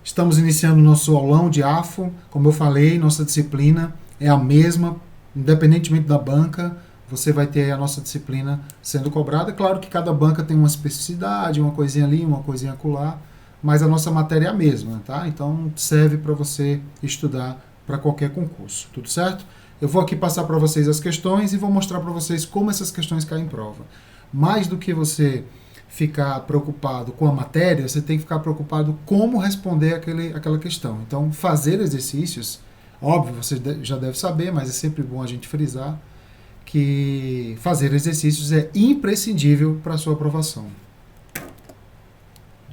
Estamos iniciando o nosso aulão de AFO. Como eu falei, nossa disciplina é a mesma, independentemente da banca, você vai ter a nossa disciplina sendo cobrada. Claro que cada banca tem uma especificidade, uma coisinha ali, uma coisinha acolá, mas a nossa matéria é a mesma, tá? Então serve para você estudar para qualquer concurso, tudo certo? Eu vou aqui passar para vocês as questões e vou mostrar para vocês como essas questões caem em prova. Mais do que você ficar preocupado com a matéria, você tem que ficar preocupado como responder aquela questão. Então, fazer exercícios, óbvio, você já deve saber, mas é sempre bom a gente frisar que fazer exercícios é imprescindível para a sua aprovação.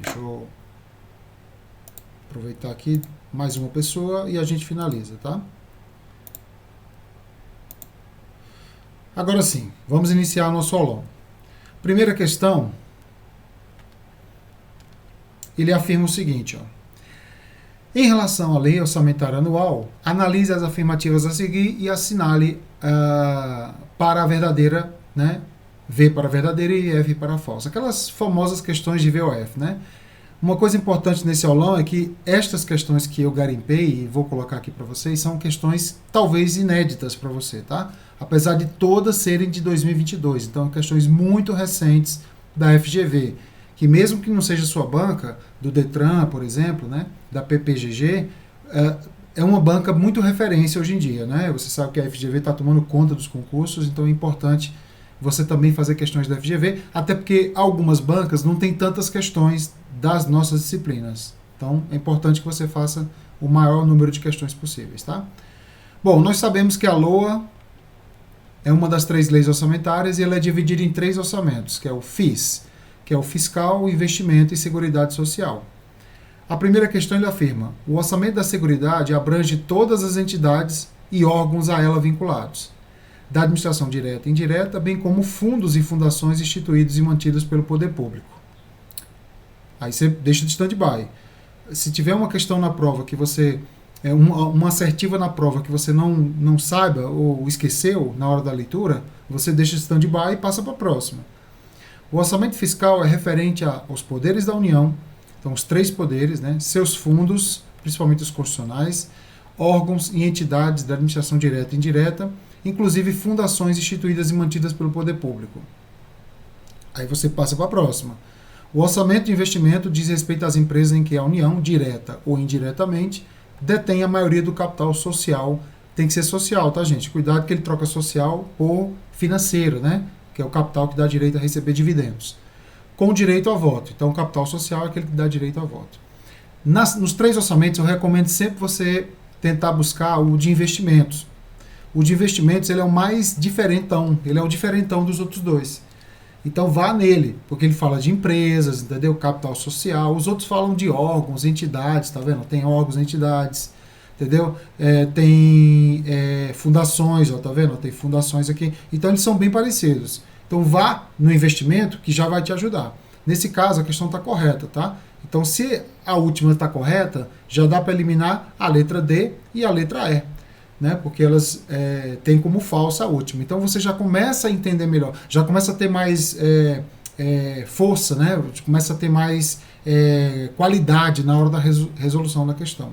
Deixa eu aproveitar aqui mais uma pessoa e a gente finaliza, tá? Agora sim, vamos iniciar o nosso aulão. Primeira questão, ele afirma o seguinte, ó. Em relação à lei orçamentária anual, analise as afirmativas a seguir e assinale para a verdadeira, né? V para a verdadeira e F para a falsa. Aquelas famosas questões de VOF, né? Uma coisa importante nesse aulão é que estas questões que eu garimpei e vou colocar aqui para vocês são questões talvez inéditas para você, tá? Apesar de todas serem de 2022. Então, questões muito recentes da FGV, que mesmo que não seja sua banca, do Detran, por exemplo, né, da PPGG, é uma banca muito referência hoje em dia, né? Você sabe que a FGV está tomando conta dos concursos, então é importante você também fazer questões da FGV, até porque algumas bancas não têm tantas questões das nossas disciplinas. Então, é importante que você faça o maior número de questões possíveis, tá? Bom, nós sabemos que a LOA é uma das 3 leis orçamentárias e ela é dividida em 3 orçamentos, que é o FIS, que é o Fiscal, Investimento e Seguridade Social. A primeira questão ele afirma: o orçamento da Seguridade abrange todas as entidades e órgãos a ela vinculados, da administração direta e indireta, bem como fundos e fundações instituídos e mantidos pelo poder público. Aí você deixa de stand-by. Se tiver uma questão na prova que você... uma assertiva na prova que você não saiba ou esqueceu na hora da leitura, você deixa de stand-by e passa para a próxima. O orçamento fiscal é referente aos poderes da União, então os 3 poderes, né, seus fundos, principalmente os constitucionais, órgãos e entidades da administração direta e indireta, inclusive fundações instituídas e mantidas pelo poder público. Aí você passa para a próxima. O orçamento de investimento diz respeito às empresas em que a União, direta ou indiretamente, detém a maioria do capital social. Tem que ser social, tá, gente? Cuidado que ele troca social por financeiro, né? Que é o capital que dá direito a receber dividendos. Com direito a voto. Então, o capital social é aquele que dá direito a voto. Nos 3 orçamentos, eu recomendo sempre você tentar buscar o de investimentos. O de investimentos ele é o mais diferentão. Ele é o diferentão dos outros 2. Então, vá nele, porque ele fala de empresas, entendeu? Capital social. Os outros falam de órgãos, entidades, tá vendo? Tem órgãos, entidades, entendeu? Tem fundações, ó, tá vendo? Tem fundações aqui. Então, eles são bem parecidos. Então, vá no investimento que já vai te ajudar. Nesse caso, a questão está correta, tá? Então, se a última está correta, já dá para eliminar a letra D e a letra E, né? Porque elas têm como falsa a última. Então, você já começa a entender melhor, já começa a ter mais força, né? Começa a ter mais qualidade na hora da resolução da questão.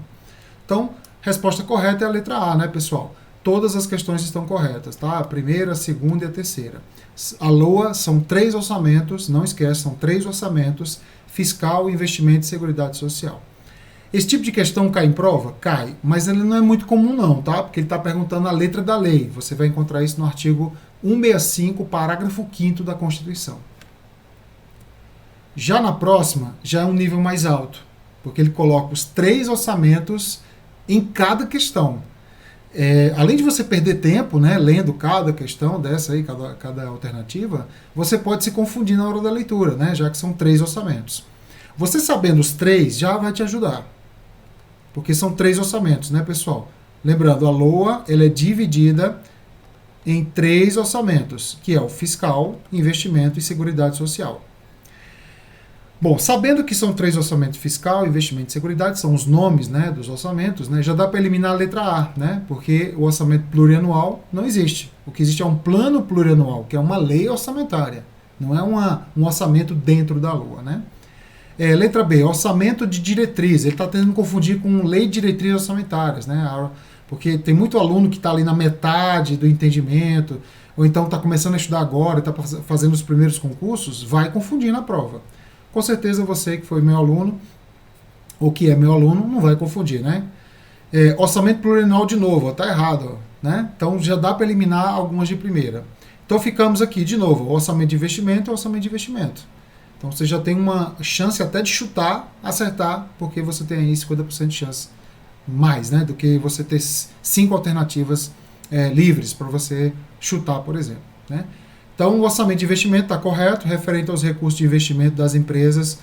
Então, resposta correta é a letra A, né, pessoal? Todas as questões estão corretas, tá? A primeira, a segunda e a terceira. A LOA são 3 orçamentos, não esquece, são 3 orçamentos: fiscal, investimento e seguridade social. Esse tipo de questão cai em prova? Cai, mas ele não é muito comum não, tá? Porque ele está perguntando a letra da lei. Você vai encontrar isso no artigo 165, parágrafo 5º da Constituição. Já na próxima, já é um nível mais alto, porque ele coloca os 3 orçamentos em cada questão. Além de você perder tempo, né, lendo cada questão dessa aí, cada alternativa, você pode se confundir na hora da leitura, né, já que são 3 orçamentos. Você sabendo os 3 já vai te ajudar, porque são 3 orçamentos, né, pessoal? Lembrando, a LOA ela é dividida em 3 orçamentos, que é o fiscal, investimento e seguridade social. Bom, sabendo que são 3 orçamentos: fiscal, investimento e seguridade, são os nomes, né, dos orçamentos, né, já dá para eliminar a letra A, né, porque o orçamento plurianual não existe. O que existe é um plano plurianual, que é uma lei orçamentária, não é um orçamento dentro da LOA, né? Letra B, orçamento de diretriz. Ele está tentando confundir com lei de diretrizes orçamentárias, né? Porque tem muito aluno que está ali na metade do entendimento, ou então está começando a estudar agora, está fazendo os primeiros concursos, vai confundir na prova. Com certeza você que foi meu aluno, ou que é meu aluno, não vai confundir, né? Orçamento plurianual de novo, está errado, né? Então já dá para eliminar algumas de primeira. Então ficamos aqui de novo, orçamento de investimento é orçamento de investimento. Então você já tem uma chance até de chutar, acertar, porque você tem aí 50% de chance mais, né? Do que você ter 5 alternativas livres para você chutar, por exemplo, né? Então o orçamento de investimento está correto, referente aos recursos de investimento das empresas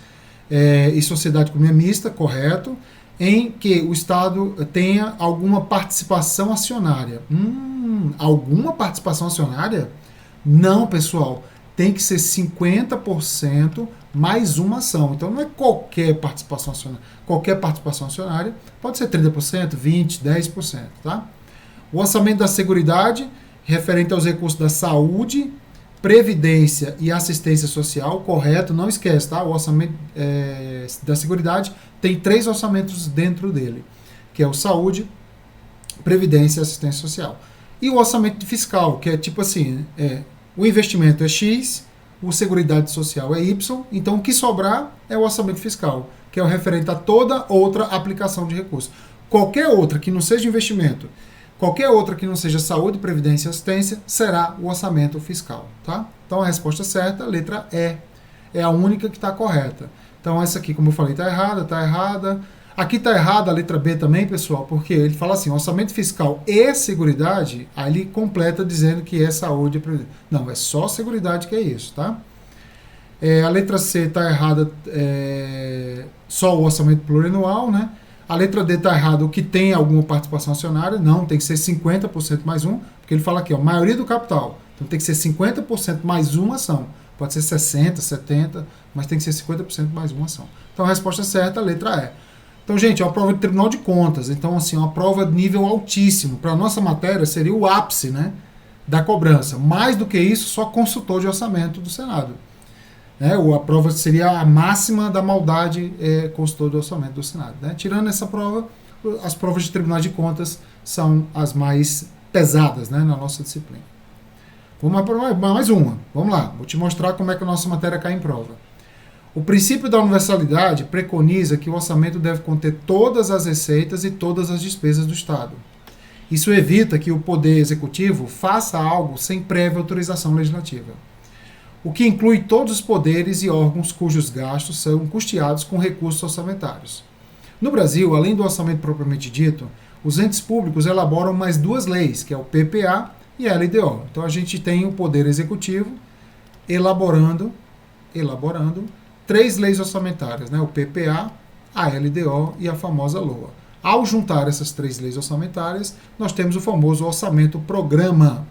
e sociedade economia mista, correto, em que o Estado tenha alguma participação acionária. Alguma participação acionária? Não, pessoal. Tem que ser 50% mais uma ação. Então não é qualquer participação acionária. Qualquer participação acionária pode ser 30%, 20%, 10%. Tá? O orçamento da Seguridade, referente aos recursos da saúde, previdência e assistência social, correto, não esquece, tá? O orçamento da Seguridade tem 3 orçamentos dentro dele, que é o saúde, previdência e assistência social. E o orçamento fiscal, que é tipo assim, o investimento é X, o Seguridade Social é Y, então o que sobrar é o orçamento fiscal, que é o referente a toda outra aplicação de recursos. Qualquer outra que não seja investimento, qualquer outra que não seja saúde, previdência e assistência, será o orçamento fiscal. Tá? Então a resposta certa, letra E, é a única que está correta. Então essa aqui, como eu falei, está errada, está errada. Aqui está errada a letra B também, pessoal, porque ele fala assim, orçamento fiscal e seguridade, aí ele completa dizendo que é saúde e previdência. Não, é só seguridade que é isso, tá? A letra C está errada, só o orçamento plurianual, né? A letra D está errada, o que tem alguma participação acionária, não, tem que ser 50% mais um, porque ele fala aqui, ó, maioria do capital, então tem que ser 50% mais uma ação. Pode ser 60%, 70%, mas tem que ser 50% mais uma ação. Então a resposta certa, a letra E. Então, gente, é uma prova de Tribunal de Contas. Então, assim, uma prova de nível altíssimo. Para a nossa matéria, seria o ápice, né, da cobrança. Mais do que isso, só consultor de orçamento do Senado. A prova seria a máxima da maldade consultor de orçamento do Senado. Né? Tirando essa prova, as provas de Tribunal de Contas são as mais pesadas, né, na nossa disciplina. Vamos para mais uma. Vamos lá. Vou te mostrar como é que a nossa matéria cai em prova. O princípio da universalidade preconiza que o orçamento deve conter todas as receitas e todas as despesas do Estado. Isso evita que o Poder Executivo faça algo sem prévia autorização legislativa, o que inclui todos os poderes e órgãos cujos gastos são custeados com recursos orçamentários. No Brasil, além do orçamento propriamente dito, os entes públicos elaboram mais 2 leis, que é o PPA e a LDO. Então a gente tem o Poder Executivo elaborando 3 leis orçamentárias, né? O PPA, a LDO e a famosa LOA. Ao juntar essas 3 leis orçamentárias, nós temos o famoso Orçamento Programa,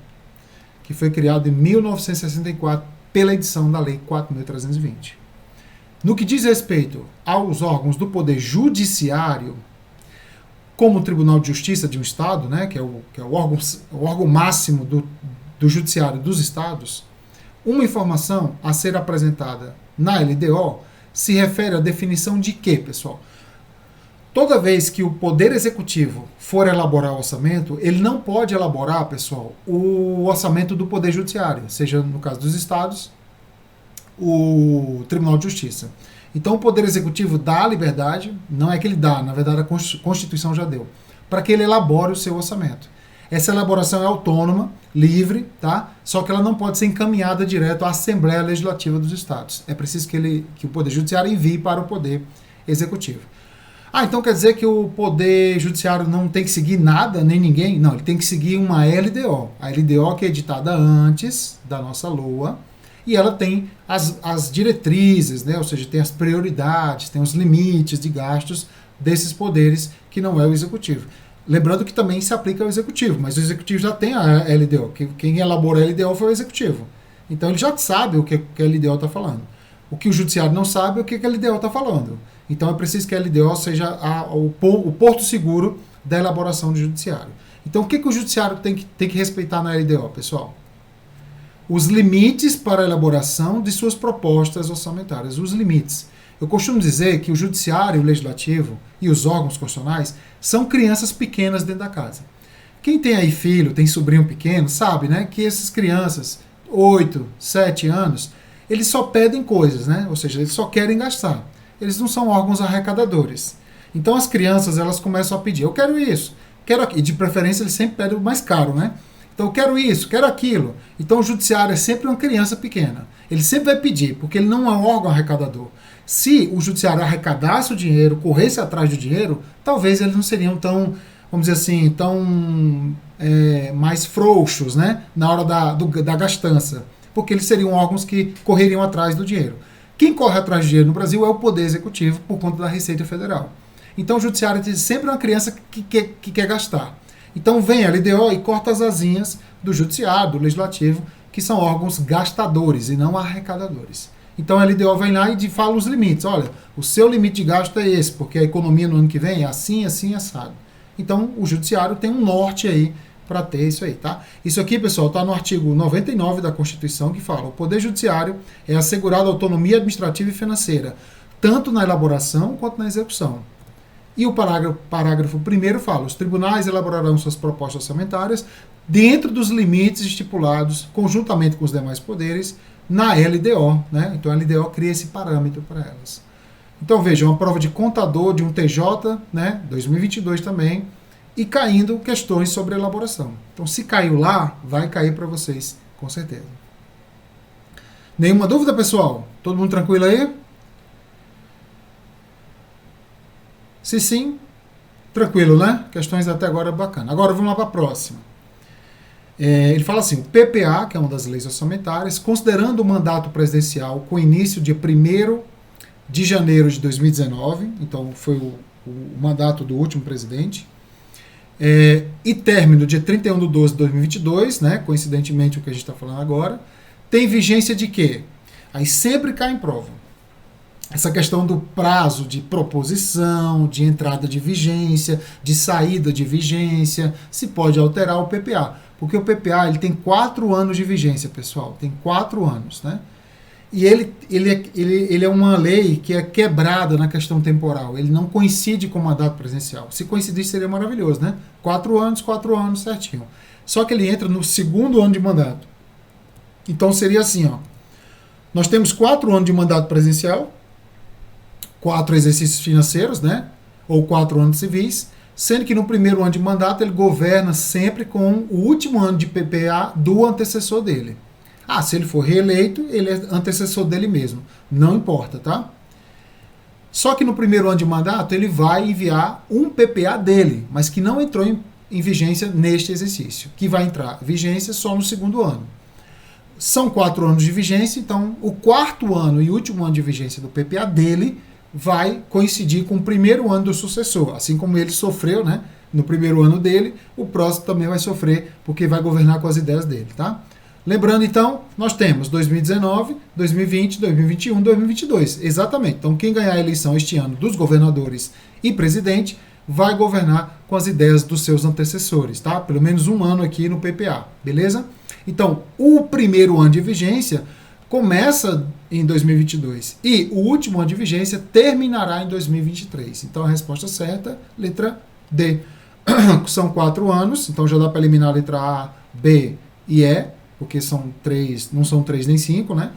que foi criado em 1964 pela edição da Lei 4.320. No que diz respeito aos órgãos do Poder Judiciário, como o Tribunal de Justiça de um Estado, né, que é o órgão máximo do Judiciário dos Estados, uma informação a ser apresentada na LDO se refere à definição de quê, pessoal? Toda vez que o Poder Executivo for elaborar o orçamento, ele não pode elaborar, pessoal, o orçamento do Poder Judiciário, seja no caso dos estados, o Tribunal de Justiça. Então o Poder Executivo dá a liberdade, não é que ele dá, na verdade a Constituição já deu, para que ele elabore o seu orçamento. Essa elaboração é autônoma, livre, tá? Só que ela não pode ser encaminhada direto à Assembleia Legislativa dos Estados. É preciso que o Poder Judiciário envie para o Poder Executivo. Então quer dizer que o Poder Judiciário não tem que seguir nada, nem ninguém? Não, ele tem que seguir uma LDO. A LDO que é editada antes da nossa LOA, e ela tem as diretrizes, né? Ou seja, tem as prioridades, tem os limites de gastos desses poderes que não é o Executivo. Lembrando que também se aplica ao Executivo, mas o Executivo já tem a LDO. Quem elaborou a LDO foi o Executivo. Então ele já sabe o que a LDO está falando. O que o Judiciário não sabe é o que a LDO está falando. Então é preciso que a LDO seja o porto seguro da elaboração do Judiciário. Então o que o Judiciário tem que respeitar na LDO, pessoal? Os limites para a elaboração de suas propostas orçamentárias. Os limites. Eu costumo dizer que o judiciário, o legislativo e os órgãos constitucionais são crianças pequenas dentro da casa. Quem tem aí filho, tem sobrinho pequeno, sabe, né, que essas crianças, 8, 7 anos, eles só pedem coisas, né? Ou seja, eles só querem gastar. Eles não são órgãos arrecadadores. Então as crianças, elas começam a pedir, eu quero isso, quero aquilo. E de preferência eles sempre pedem o mais caro, né? Então eu quero isso, quero aquilo. Então o judiciário é sempre uma criança pequena. Ele sempre vai pedir, porque ele não é um órgão arrecadador. Se o judiciário arrecadasse o dinheiro, corresse atrás do dinheiro, talvez eles não seriam tão, vamos dizer assim, tão mais frouxos, né, na hora da gastança. Porque eles seriam órgãos que correriam atrás do dinheiro. Quem corre atrás do dinheiro no Brasil é o Poder Executivo, por conta da Receita Federal. Então o judiciário é sempre uma criança que quer gastar. Então vem a LDO e corta as asinhas do judiciário, do legislativo, que são órgãos gastadores e não arrecadadores. Então a LDO vem lá e fala os limites. Olha, o seu limite de gasto é esse, porque a economia no ano que vem é assim, assim, assado. Então o judiciário tem um norte aí para ter isso aí, tá? Isso aqui, pessoal, está no artigo 99 da Constituição, que fala: o Poder Judiciário é assegurado autonomia administrativa e financeira, tanto na elaboração quanto na execução. E o parágrafo 1º fala: os tribunais elaborarão suas propostas orçamentárias dentro dos limites estipulados, conjuntamente com os demais poderes, na LDO, né? Então a LDO cria esse parâmetro para elas. Então veja, uma prova de contador de um TJ, né? 2022 também, e caindo questões sobre elaboração. Então se caiu lá, vai cair para vocês, com certeza. Nenhuma dúvida, pessoal? Todo mundo tranquilo aí? Se sim, tranquilo, né? Questões até agora bacana. Agora vamos lá para a próxima. Ele fala assim: o PPA, que é uma das leis orçamentárias, considerando o mandato presidencial com início dia 1º de janeiro de 2019, então foi o mandato do último presidente, e término dia 31 de 12 de 2022, né? Coincidentemente o que a gente está falando agora, tem vigência de quê? Aí sempre cai em prova essa questão do prazo de proposição, de entrada de vigência, de saída de vigência, se pode alterar o PPA. Porque o PPA ele tem 4 anos de vigência, pessoal. Tem 4 anos, né? E ele é uma lei que é quebrada na questão temporal. Ele não coincide com o mandato presidencial. Se coincidisse, seria maravilhoso, né? 4 anos, certinho. Só que ele entra no 2º ano de mandato. Então seria assim, ó. Nós temos 4 anos de mandato presidencial, 4 exercícios financeiros, né? Ou 4 anos civis, sendo que no primeiro ano de mandato ele governa sempre com o último ano de PPA do antecessor dele. Ah, se ele for reeleito, ele é antecessor dele mesmo. Não importa, tá? Só que no primeiro ano de mandato ele vai enviar um PPA dele, mas que não entrou em vigência neste exercício, que vai entrar vigência só no 2º ano. São 4 anos de vigência, então o 4º ano e último ano de vigência do PPA dele vai coincidir com o primeiro ano do sucessor. Assim como ele sofreu, né, no primeiro ano dele, o próximo também vai sofrer, porque vai governar com as ideias dele, tá? Lembrando, então, nós temos 2019, 2020, 2021, 2022. Exatamente. Então, quem ganhar a eleição este ano dos governadores e presidente vai governar com as ideias dos seus antecessores, tá? Pelo menos um ano aqui no PPA, beleza? Então, o primeiro ano de vigência começa em 2022 e o último ano de vigência terminará em 2023. Então, a resposta certa, letra D. São 4 anos, então já dá para eliminar a letra A, B e E, porque são 3, não são 3 nem 5, né?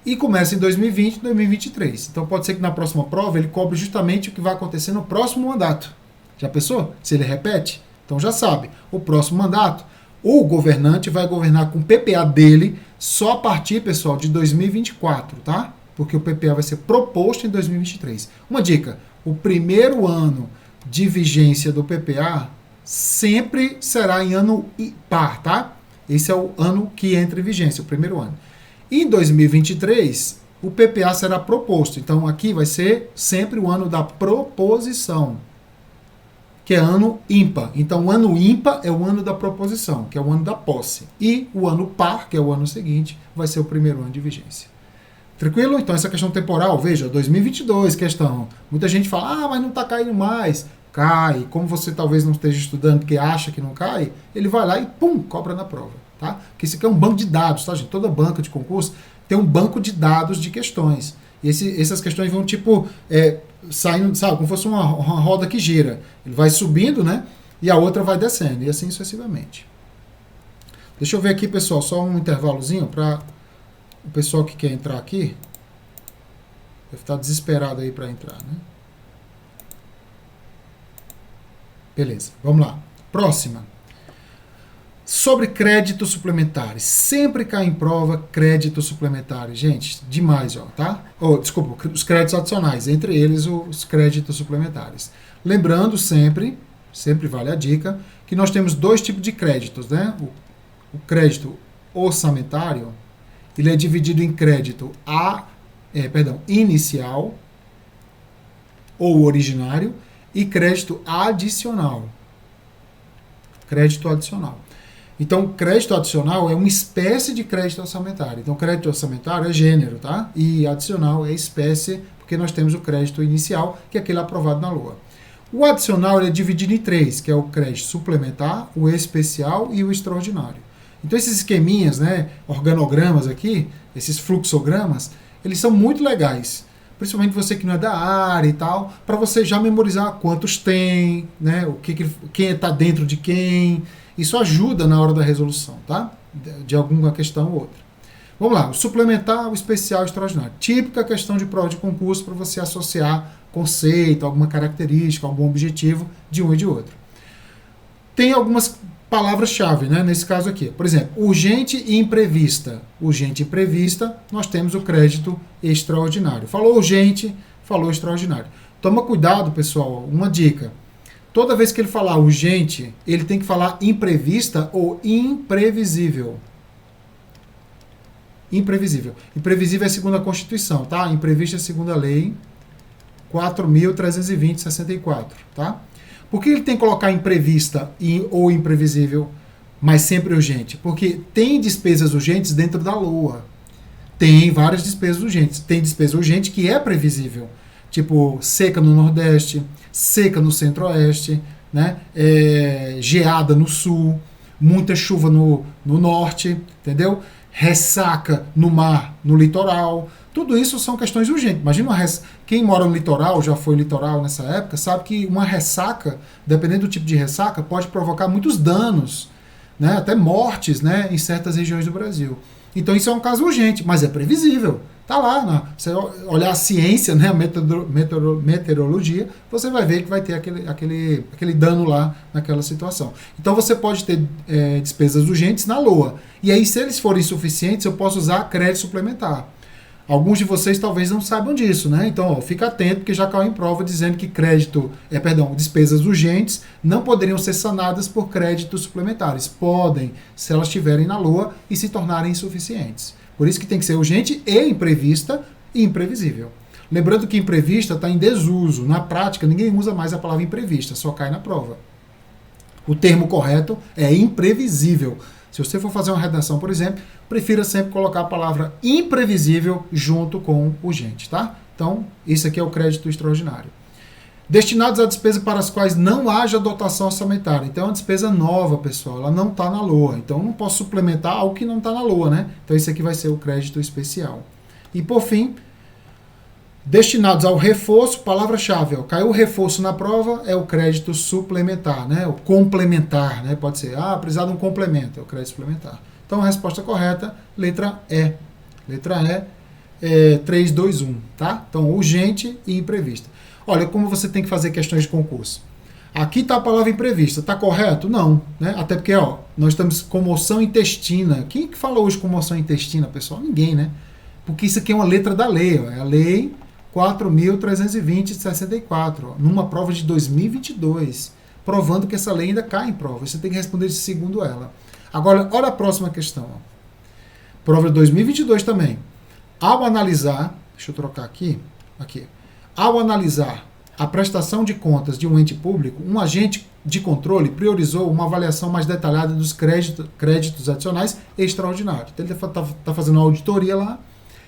E começa em 2020 e 2023. Então, pode ser que na próxima prova ele cobre justamente o que vai acontecer no próximo mandato. Já pensou? Se ele repete? Então, já sabe. O próximo mandato, o governante vai governar com o PPA dele só a partir, pessoal, de 2024, tá? Porque o PPA vai ser proposto em 2023. Uma dica: o primeiro ano de vigência do PPA sempre será em ano par, tá? Esse é o ano que entra em vigência, o primeiro ano. Em 2023, o PPA será proposto. Então, aqui vai ser sempre o ano da proposição, que é ano ímpar. Então, o ano ímpar é o ano da proposição, que é o ano da posse. E o ano par, que é o ano seguinte, vai ser o primeiro ano de vigência. Tranquilo? Então, essa questão temporal, veja, 2022, questão. Muita gente fala, mas não está caindo mais. Cai. Como você talvez não esteja estudando porque acha que não cai, ele vai lá e pum, cobra na prova, tá? Porque isso aqui é um banco de dados, tá, gente? Toda banca de concurso tem um banco de dados de questões. Essas questões vão tipo saindo, sabe, como fosse uma roda que gira. Ele vai subindo, né? E a outra vai descendo, e assim sucessivamente. Deixa eu ver aqui, pessoal, só um intervalozinho para o pessoal que quer entrar aqui. Deve estar desesperado aí para entrar, né? Beleza, vamos lá. Próxima. Sobre créditos suplementares. Sempre cai em prova créditos suplementares. Gente, demais, ó, tá? Desculpa, os créditos adicionais, entre eles os créditos suplementares. Lembrando sempre vale a dica, que nós temos dois tipos de créditos, né? O crédito orçamentário, ele é dividido em crédito inicial ou originário e crédito adicional. Crédito adicional. Então, crédito adicional é uma espécie de crédito orçamentário. Então, crédito orçamentário é gênero, tá? E adicional é espécie, porque nós temos o crédito inicial, que é aquele aprovado na LOA. O adicional é dividido em três, que é o crédito suplementar, o especial e o extraordinário. Então, esses esqueminhas, né, organogramas aqui, esses fluxogramas, eles são muito legais. Principalmente você que não é da área e tal, para você já memorizar quantos tem, né, quem está dentro de quem. Isso ajuda na hora da resolução, tá? De alguma questão ou outra. Vamos lá, o suplementar, o especial e o extraordinário. Típica questão de prova de concurso para você associar conceito, alguma característica, algum objetivo de um e de outro. Tem algumas palavras-chave, né, nesse caso aqui. Por exemplo, urgente e imprevista. Urgente e imprevista, nós temos o crédito extraordinário. Falou urgente, falou extraordinário. Toma cuidado, pessoal, uma dica. Toda vez que ele falar urgente, ele tem que falar imprevista ou imprevisível. Imprevisível. Imprevisível é segundo a Constituição, tá? Imprevista é segundo a lei 4.320/64, tá? Por que ele tem que colocar imprevista ou imprevisível, mas sempre urgente? Porque tem despesas urgentes dentro da LOA. Tem várias despesas urgentes. Tem despesa urgente que é previsível. Tipo, seca no Nordeste, seca no Centro-Oeste, né? Geada no Sul, muita chuva no Norte, entendeu? Ressaca no mar, no litoral. Tudo isso são questões urgentes. Imagina quem mora no litoral, já foi litoral nessa época, sabe que uma ressaca, dependendo do tipo de ressaca, pode provocar muitos danos, né? Até mortes, né? Em certas regiões do Brasil. Então isso é um caso urgente, mas é previsível. Está lá, você olhar a ciência, né, a meteorologia, você vai ver que vai ter aquele dano lá naquela situação. Então você pode ter despesas urgentes na LOA. E aí, se eles forem suficientes, eu posso usar crédito suplementar. Alguns de vocês talvez não saibam disso, né? Então, fica atento, porque já caiu em prova dizendo que despesas urgentes não poderiam ser sanadas por créditos suplementares. Podem, se elas estiverem na LOA e se tornarem insuficientes. Por isso que tem que ser urgente e imprevista e imprevisível. Lembrando que imprevista está em desuso. Na prática, ninguém usa mais a palavra imprevista, só cai na prova. O termo correto é imprevisível. Se você for fazer uma redação, por exemplo, prefira sempre colocar a palavra imprevisível junto com urgente, tá? Então, isso aqui é o crédito extraordinário. Destinados a despesa para as quais não haja dotação orçamentária. Então, é uma despesa nova, pessoal. Ela não está na LOA. Então, eu não posso suplementar algo que não está na LOA, né? Então, esse aqui vai ser o crédito especial. E, por fim, destinados ao reforço, palavra-chave. Caiu o reforço na prova, é o crédito suplementar, né? O complementar, né? Pode ser, precisar de um complemento, é o crédito suplementar. Então, a resposta correta, letra E. Letra E, 3, 2, 1, tá? Então, urgente e imprevista. Olha como você tem que fazer questões de concurso. Aqui está a palavra imprevista. Está correto? Não. Né? Até porque nós estamos comoção intestina. Quem que fala hoje comoção intestina, pessoal? Ninguém, né? Porque isso aqui é uma letra da lei. É a lei 4.320/64, numa prova de 2022, provando que essa lei ainda cai em prova. Você tem que responder segundo ela. Agora, olha a próxima questão. Prova de 2022 também. Ao analisar, deixa eu trocar aqui. Ao analisar a prestação de contas de um ente público, um agente de controle priorizou uma avaliação mais detalhada dos créditos adicionais extraordinários. Então, ele está fazendo uma auditoria lá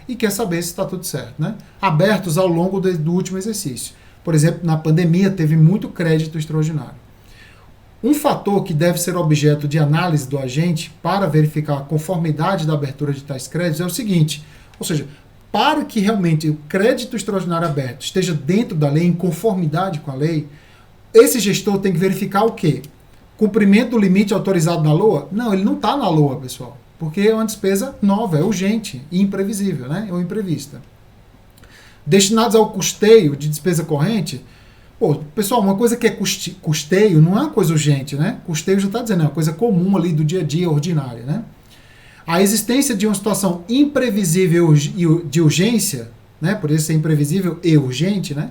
e quer saber se está tudo certo, né? Abertos ao longo do último exercício. Por exemplo, na pandemia teve muito crédito extraordinário. Um fator que deve ser objeto de análise do agente para verificar a conformidade da abertura de tais créditos é o seguinte, ou seja, para que realmente o crédito extraordinário aberto esteja dentro da lei, em conformidade com a lei, esse gestor tem que verificar o quê? Cumprimento do limite autorizado na LOA? Não, ele não está na LOA, pessoal, porque é uma despesa nova, é urgente e imprevisível, né? Ou imprevista. Destinados ao custeio de despesa corrente, pô, pessoal, uma coisa que é custeio não é uma coisa urgente, né? Custeio já está dizendo, é uma coisa comum ali do dia a dia, ordinária, né? A existência de uma situação imprevisível de urgência, né? Por isso ser imprevisível e urgente, né?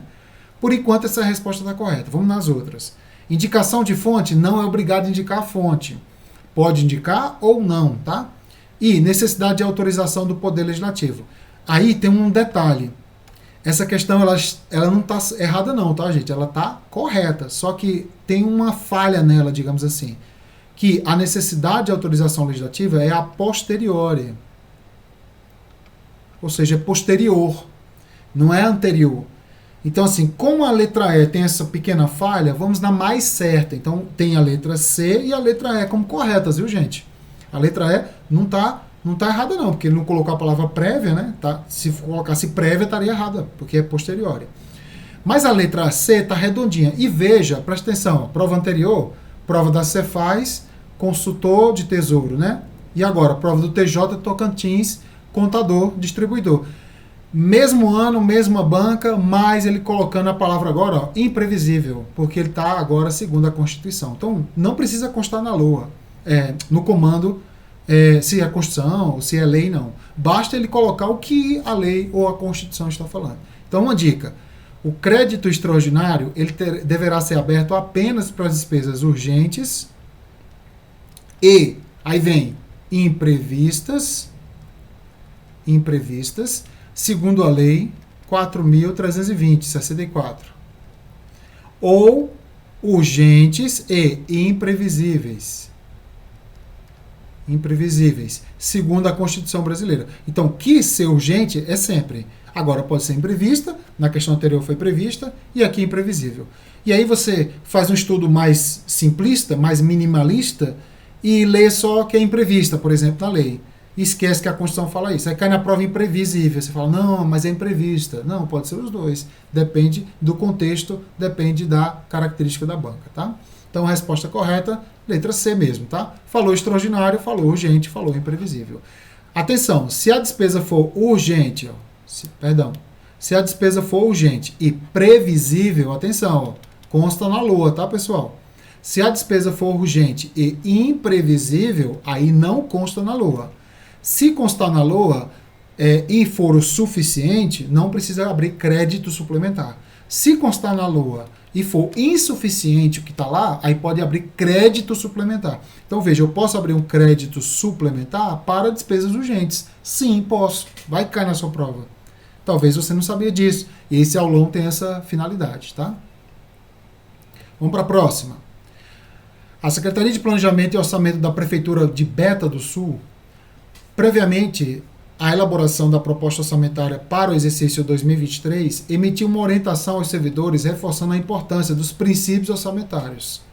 Por enquanto essa resposta está correta. Vamos nas outras. Indicação de fonte, não é obrigado a indicar a fonte. Pode indicar ou não, tá? E necessidade de autorização do Poder Legislativo. Aí tem um detalhe. Essa questão ela não está errada não, tá, gente? Ela está correta, só que tem uma falha nela, digamos assim, que a necessidade de autorização legislativa é a posteriori, ou seja, é posterior, não é anterior. Então, assim, como a letra E tem essa pequena falha, vamos na mais certa. Então, tem a letra C e a letra E como corretas, viu, gente? A letra E não está errada não, porque ele não colocou a palavra prévia, né? Tá? Se colocasse prévia, estaria errada, porque é posteriori. Mas a letra C está redondinha. E veja, presta atenção, prova anterior, prova da Cefaz, consultor de tesouro, né? E agora, prova do TJ Tocantins, contador, distribuidor. Mesmo ano, mesma banca, mas ele colocando a palavra agora, ó, imprevisível, porque ele está agora segundo a Constituição. Então, não precisa constar na LOA, no comando, se é Constituição ou se é lei, não. Basta ele colocar o que a lei ou a Constituição está falando. Então, uma dica, o crédito extraordinário ele deverá ser aberto apenas para as despesas urgentes e, aí vem, imprevistas, segundo a lei 4.320, 64. Ou urgentes e imprevisíveis, segundo a Constituição brasileira. Então, que ser urgente é sempre. Agora pode ser imprevista, na questão anterior foi prevista, e aqui imprevisível. E aí você faz um estudo mais simplista, mais minimalista, e lê só que é imprevista, por exemplo, na lei. E esquece que a Constituição fala isso. Aí cai na prova imprevisível. Você fala, não, mas é imprevista. Não, pode ser os dois. Depende do contexto, depende da característica da banca, tá? Então, a resposta correta, letra C mesmo, tá? Falou extraordinário, falou urgente, falou imprevisível. Atenção, se a despesa for urgente, ó, se a despesa for urgente e previsível, atenção, ó, consta na LOA, tá, pessoal? Se a despesa for urgente e imprevisível, aí não consta na LOA. Se constar na LOA e for o suficiente, não precisa abrir crédito suplementar. Se constar na LOA e for insuficiente o que está lá, aí pode abrir crédito suplementar. Então veja, eu posso abrir um crédito suplementar para despesas urgentes. Sim, posso. Vai cair na sua prova. Talvez você não sabia disso. E esse aulão tem essa finalidade, tá? Vamos para a próxima. A Secretaria de Planejamento e Orçamento da Prefeitura de Beta do Sul, previamente à elaboração da proposta orçamentária para o exercício 2023, emitiu uma orientação aos servidores reforçando a importância dos princípios orçamentários,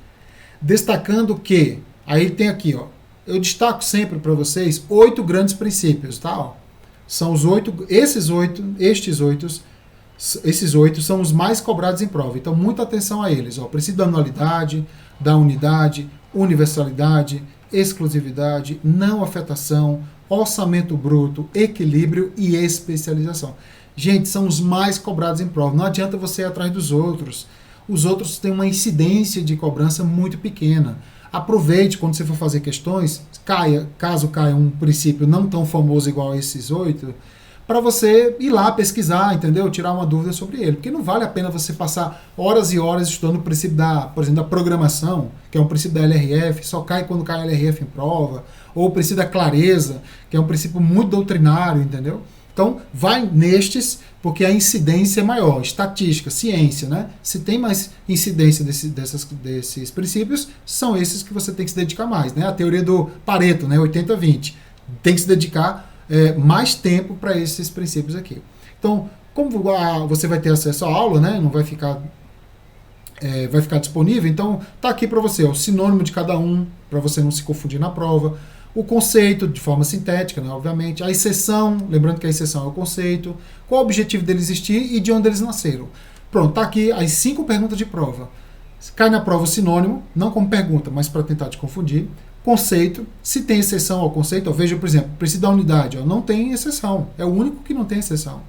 destacando que, aí tem aqui, ó, eu destaco sempre para vocês 8 grandes princípios, tá? Ó, são os 8, esses 8 são os mais cobrados em prova, então muita atenção a eles, ó, princípio da anualidade, da unidade, universalidade, exclusividade, não afetação, orçamento bruto, equilíbrio e especialização. Gente, são os mais cobrados em prova. Não adianta você ir atrás dos outros. Os outros têm uma incidência de cobrança muito pequena. Aproveite quando você for fazer questões, caso caia um princípio não tão famoso igual a esses 8, para você ir lá pesquisar, entendeu? Tirar uma dúvida sobre ele. Porque não vale a pena você passar horas e horas estudando o princípio por exemplo, da programação, que é um princípio da LRF, só cai quando cai a LRF em prova, ou o princípio da clareza, que é um princípio muito doutrinário, entendeu? Então, vai nestes, porque a incidência é maior. Estatística, ciência, né? Se tem mais incidência desses princípios, são esses que você tem que se dedicar mais, né? A teoria do Pareto, né? 80-20. Tem que se dedicar mais tempo para esses princípios aqui. Então, como você vai ter acesso à aula, né? Não vai ficar disponível, então tá aqui para você, o sinônimo de cada um, para você não se confundir na prova. O conceito de forma sintética, né, obviamente. A exceção, lembrando que a exceção é o conceito. Qual o objetivo dele existir e de onde eles nasceram. Pronto, tá aqui as 5 perguntas de prova. Cai na prova o sinônimo, não como pergunta, mas para tentar te confundir. Conceito, se tem exceção ao conceito, ó, veja, por exemplo, princípio da unidade, ó, não tem exceção, é o único que não tem exceção.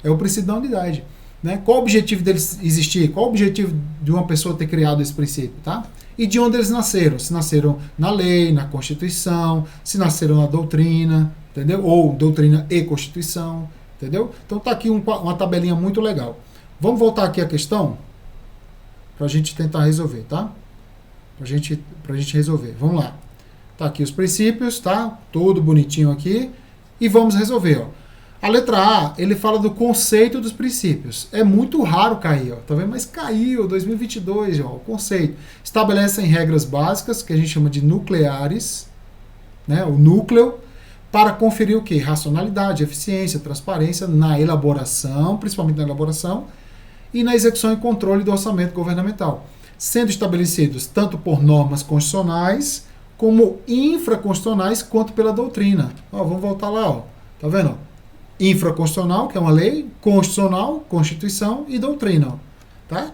É o princípio da unidade. Né? Qual o objetivo deles existir? Qual o objetivo de uma pessoa ter criado esse princípio? Tá? E de onde eles nasceram? Se nasceram na lei, na Constituição, se nasceram na doutrina, entendeu? Ou doutrina e Constituição, entendeu? Então tá aqui uma tabelinha muito legal. Vamos voltar aqui à questão para a gente tentar resolver, tá? Pra gente resolver. Vamos lá. Tá aqui os princípios, tá? Tudo bonitinho aqui. E vamos resolver, ó. A letra A, ele fala do conceito dos princípios. É muito raro cair, ó. Tá vendo? Mas caiu, 2022, ó. O conceito. Estabelecem regras básicas, que a gente chama de nucleares, né? O núcleo, para conferir o quê? Racionalidade, eficiência, transparência na elaboração, principalmente na elaboração, e na execução e controle do orçamento governamental, sendo estabelecidos tanto por normas constitucionais, como infraconstitucionais, quanto pela doutrina. Ó, vamos voltar lá, ó. Tá vendo? Infraconstitucional, que é uma lei, constitucional, Constituição e doutrina. Ó. Tá?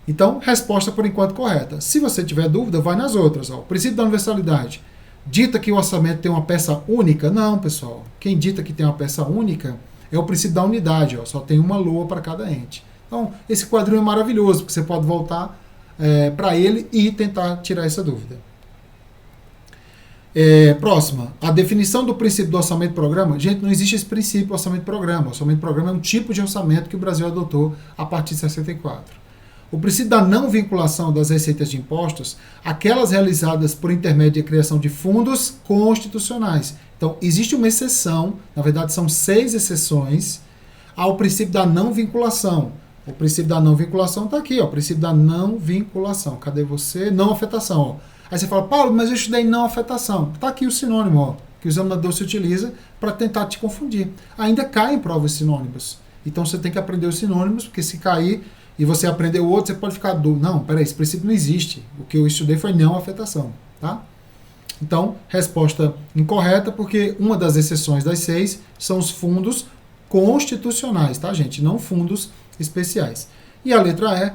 Então, resposta por enquanto correta. Se você tiver dúvida, vai nas outras. Ó. O princípio da universalidade. Dita que o orçamento tem uma peça única? Não, pessoal. Quem dita que tem uma peça única é o princípio da unidade. Ó. Só tem uma lua para cada ente. Então, esse quadrinho é maravilhoso, porque você pode voltar para ele e tentar tirar essa dúvida. Próxima. A definição do princípio do orçamento-programa. Gente, não existe esse princípio orçamento-programa. Orçamento-programa é um tipo de orçamento que o Brasil adotou a partir de 64. O princípio da não vinculação das receitas de impostos, aquelas realizadas por intermédio da criação de fundos constitucionais. Então, existe uma exceção, na verdade são 6 exceções, ao princípio da não vinculação. O princípio da não vinculação está aqui, ó, o princípio da não vinculação. Cadê você? Não afetação. Ó. Aí você fala, Paulo, mas eu estudei não afetação. Está aqui o sinônimo, ó, que o examinador se utiliza para tentar te confundir. Ainda cai em provas sinônimos. Então você tem que aprender os sinônimos, porque se cair e você aprender o outro, você pode ficar dúvida. Não, peraí, esse princípio não existe. O que eu estudei foi não afetação. Tá? Então, resposta incorreta, porque uma das exceções das 6 são os fundos constitucionais, tá, gente? Não fundos especiais. E a letra E,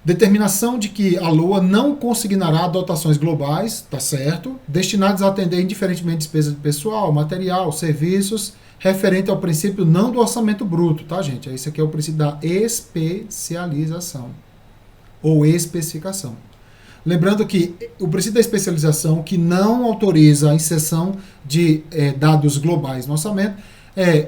determinação de que a LOA não consignará dotações globais, tá certo, destinadas a atender indiferentemente despesas de pessoal, material, serviços, referente ao princípio não do orçamento bruto, tá, gente? Esse aqui é o princípio da especialização ou especificação. Lembrando que o princípio da especialização, que não autoriza a inserção de dados globais no orçamento,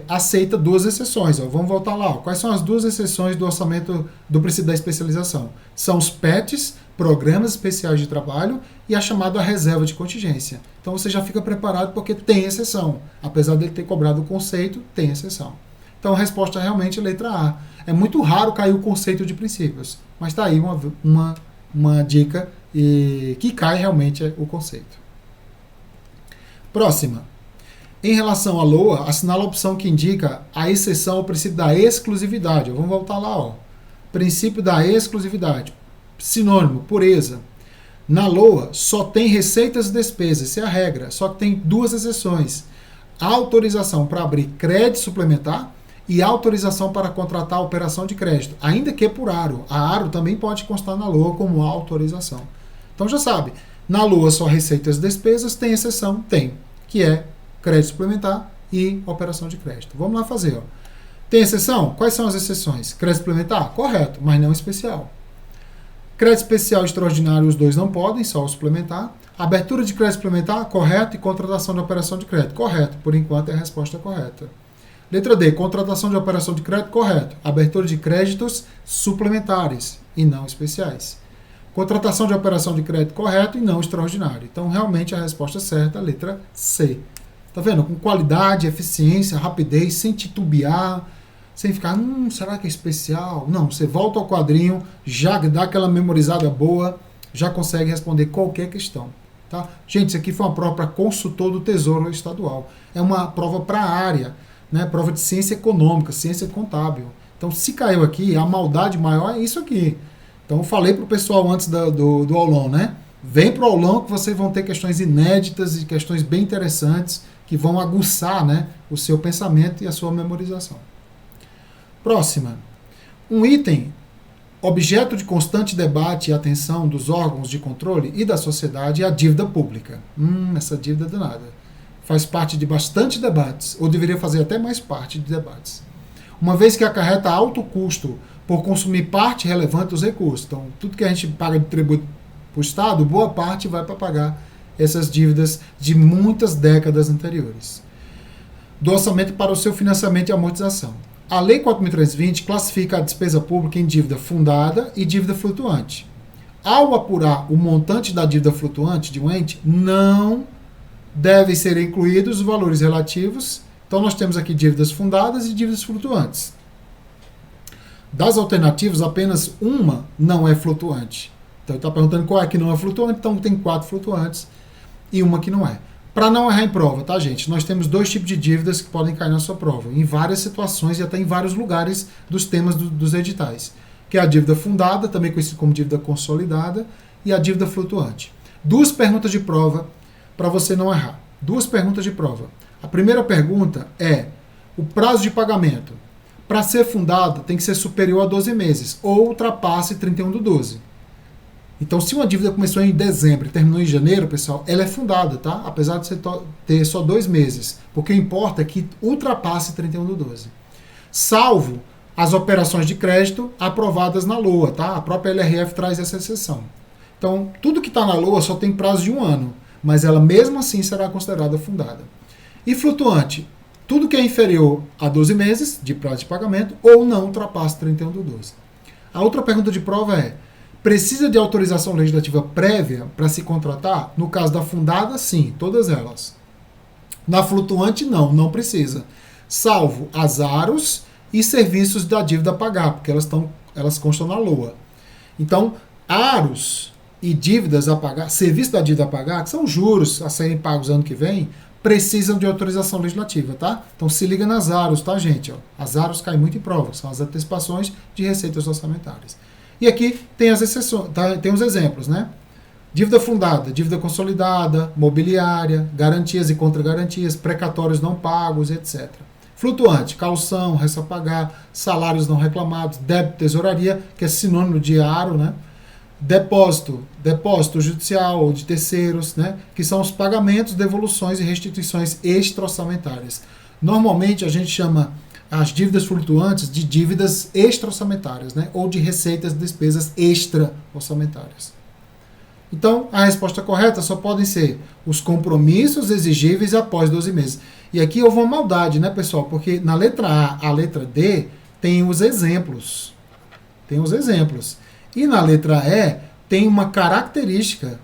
aceita 2 exceções. Ó. Vamos voltar lá. Ó. Quais são as 2 exceções do orçamento do princípio da especialização? São os PETs, Programas Especiais de Trabalho, e a chamada reserva de contingência. Então você já fica preparado porque tem exceção. Apesar dele ter cobrado o conceito, tem exceção. Então a resposta é realmente letra A. É muito raro cair o conceito de princípios, mas está aí uma dica que cai realmente o conceito. Próxima. Em relação à LOA, assinala a opção que indica a exceção ao princípio da exclusividade. Vamos voltar lá. Ó. Princípio da exclusividade. Sinônimo, pureza. Na LOA, só tem receitas e despesas, essa é a regra. Só que tem 2 exceções. A autorização para abrir crédito suplementar e a autorização para contratar a operação de crédito, ainda que por aro. A aro também pode constar na LOA como autorização. Então já sabe, na LOA só receitas e despesas, tem exceção? Tem, que é crédito suplementar e operação de crédito. Vamos lá fazer. Ó. Tem exceção? Quais são as exceções? Crédito suplementar? Correto, mas não especial. Crédito especial e extraordinário, os 2 não podem, só o suplementar. Abertura de crédito suplementar? Correto. E contratação de operação de crédito? Correto. Por enquanto é a resposta correta. Letra D. Contratação de operação de crédito? Correto. Abertura de créditos suplementares e não especiais. Contratação de operação de crédito? Correto e não extraordinário. Então, realmente, a resposta certa é a letra C. Tá vendo? Com qualidade, eficiência, rapidez, sem titubear, sem ficar, será que é especial? Não, você volta ao quadrinho, já dá aquela memorizada boa, já consegue responder qualquer questão. Tá? Gente, isso aqui foi uma prova para consultor do Tesouro Estadual. É uma prova para a área, né? Prova de ciência econômica, ciência contábil. Então, se caiu aqui, a maldade maior é isso aqui. Então, eu falei para o pessoal antes do aulão, né? Vem para o aulão que vocês vão ter questões inéditas e questões bem interessantes que vão aguçar, né, o seu pensamento e a sua memorização. Próxima. Um item, objeto de constante debate e atenção dos órgãos de controle e da sociedade é a dívida pública. Essa dívida danada. Faz parte de bastante debates, ou deveria fazer até mais parte de debates. Uma vez que acarreta alto custo por consumir parte relevante dos recursos. Então, tudo que a gente paga de tributo para o Estado, boa parte vai para pagar essas dívidas de muitas décadas anteriores. Do orçamento para o seu financiamento e amortização. A Lei 4.320 classifica a despesa pública em dívida fundada e dívida flutuante. Ao apurar o montante da dívida flutuante de um ente, não devem ser incluídos os valores relativos. Então, nós temos aqui dívidas fundadas e dívidas flutuantes. Das alternativas, apenas uma não é flutuante. Então, ele está perguntando qual é que não é flutuante, então tem 4 flutuantes e uma que não é. Para não errar em prova, tá, gente? Nós temos 2 tipos de dívidas que podem cair na sua prova, em várias situações e até em vários lugares dos temas dos editais, que é a dívida fundada, também conhecida como dívida consolidada, e a dívida flutuante. 2 perguntas de prova para você não errar. 2 perguntas de prova. A primeira pergunta é o prazo de pagamento. Para ser fundada, tem que ser superior a 12 meses, ou ultrapasse 31/12. Então, se uma dívida começou em dezembro e terminou em janeiro, pessoal, ela é fundada, tá? Apesar de você ter só 2 meses. Porque o que importa é que ultrapasse 31/12. Salvo as operações de crédito aprovadas na LOA, tá? A própria LRF traz essa exceção. Então, tudo que está na LOA só tem prazo de 1 ano, mas ela mesmo assim será considerada fundada. E flutuante, tudo que é inferior a 12 meses de prazo de pagamento ou não ultrapassa 31/12. A outra pergunta de prova é: precisa de autorização legislativa prévia para se contratar? No caso da fundada, sim, todas elas. Na flutuante, não precisa. Salvo as aros e serviços da dívida a pagar, porque elas constam na LOA. Então, aros e dívidas a pagar, serviço da dívida a pagar, que são juros a serem pagos ano que vem, precisam de autorização legislativa, tá? Então se liga nas aros, tá, gente? As aros caem muito em prova, são as antecipações de receitas orçamentárias. E aqui tem as exceções, tá? Tem os exemplos, né? Dívida fundada, dívida consolidada, mobiliária, garantias e contragarantias, precatórios não pagos, etc. Flutuante, calção, resta a pagar, salários não reclamados, débito, tesouraria, que é sinônimo de aro, né? Depósito judicial ou de terceiros, né? Que são os pagamentos, devoluções e restituições extra-orçamentárias. Normalmente a gente chama as dívidas flutuantes de dívidas extra-orçamentárias, né? Ou de receitas e despesas extra-orçamentárias. Então, a resposta correta só podem ser os compromissos exigíveis após 12 meses. E aqui houve uma maldade, né, pessoal? Porque na letra A, a letra D, tem os exemplos. E na letra E, tem uma característica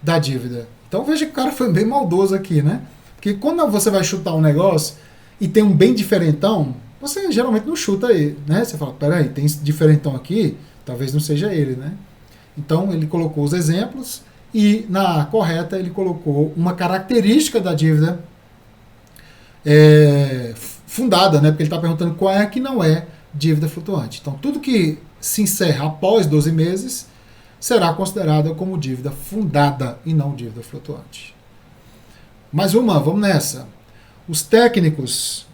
da dívida. Então, veja que o cara foi bem maldoso aqui, né? Porque quando você vai chutar um negócio e tem um bem diferentão, você geralmente não chuta ele, né? Você fala, peraí, tem esse diferentão aqui, talvez não seja ele, né? Então, ele colocou os exemplos e na correta ele colocou uma característica da dívida fundada, né? Porque ele está perguntando qual é que não é dívida flutuante. Então, tudo que se encerra após 12 meses será considerada como dívida fundada e não dívida flutuante. Mais uma, vamos nessa. Os técnicos